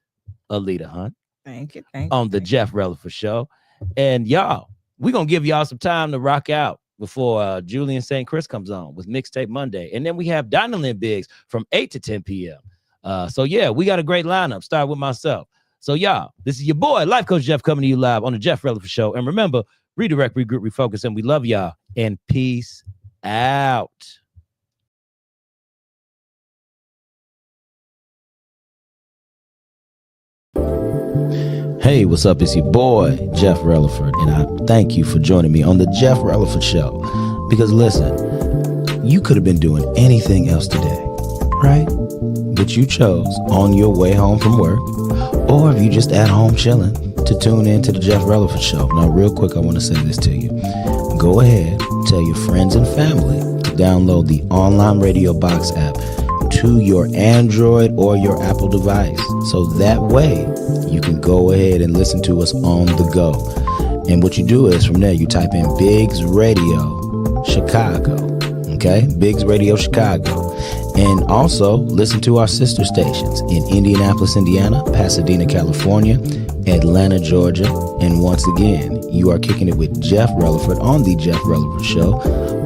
[SPEAKER 1] Aleta Hunt.
[SPEAKER 2] Thank you.
[SPEAKER 1] On the Jeff Releford Show. And y'all, we're going to give y'all some time to rock out before Julian St. Chris comes on with Mixtape Monday. And then we have Donalyn Biggs from 8 to 10 p.m. So, yeah, we got a great lineup. Start with myself. So, y'all, this is your boy, Life Coach Jeff, coming to you live on the Jeff Releford Show. And remember, redirect, regroup, refocus, and we love y'all. And peace out. Hey, what's up? It's your boy, Jeff Releford, and I thank you for joining me on the Jeff Releford Show. Because listen, you could have been doing anything else today, right? But you chose on your way home from work, or if you just at home chilling, to tune in to the Jeff Releford Show. Now, real quick, I want to say this to you. Go ahead, tell your friends and family to download the online radio box app to your Android or your Apple device. So that way you can go ahead and listen to us on the go. And what you do is from there, you type in Biggs Radio Chicago. Okay? Biggs Radio Chicago. And also listen to our sister stations in Indianapolis, Indiana, Pasadena, California, Atlanta, Georgia. And once again, you are kicking it with Jeff Releford on the Jeff Releford Show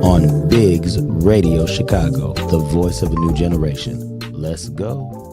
[SPEAKER 1] on Biggs Radio Chicago, the voice of a new generation. Let's go.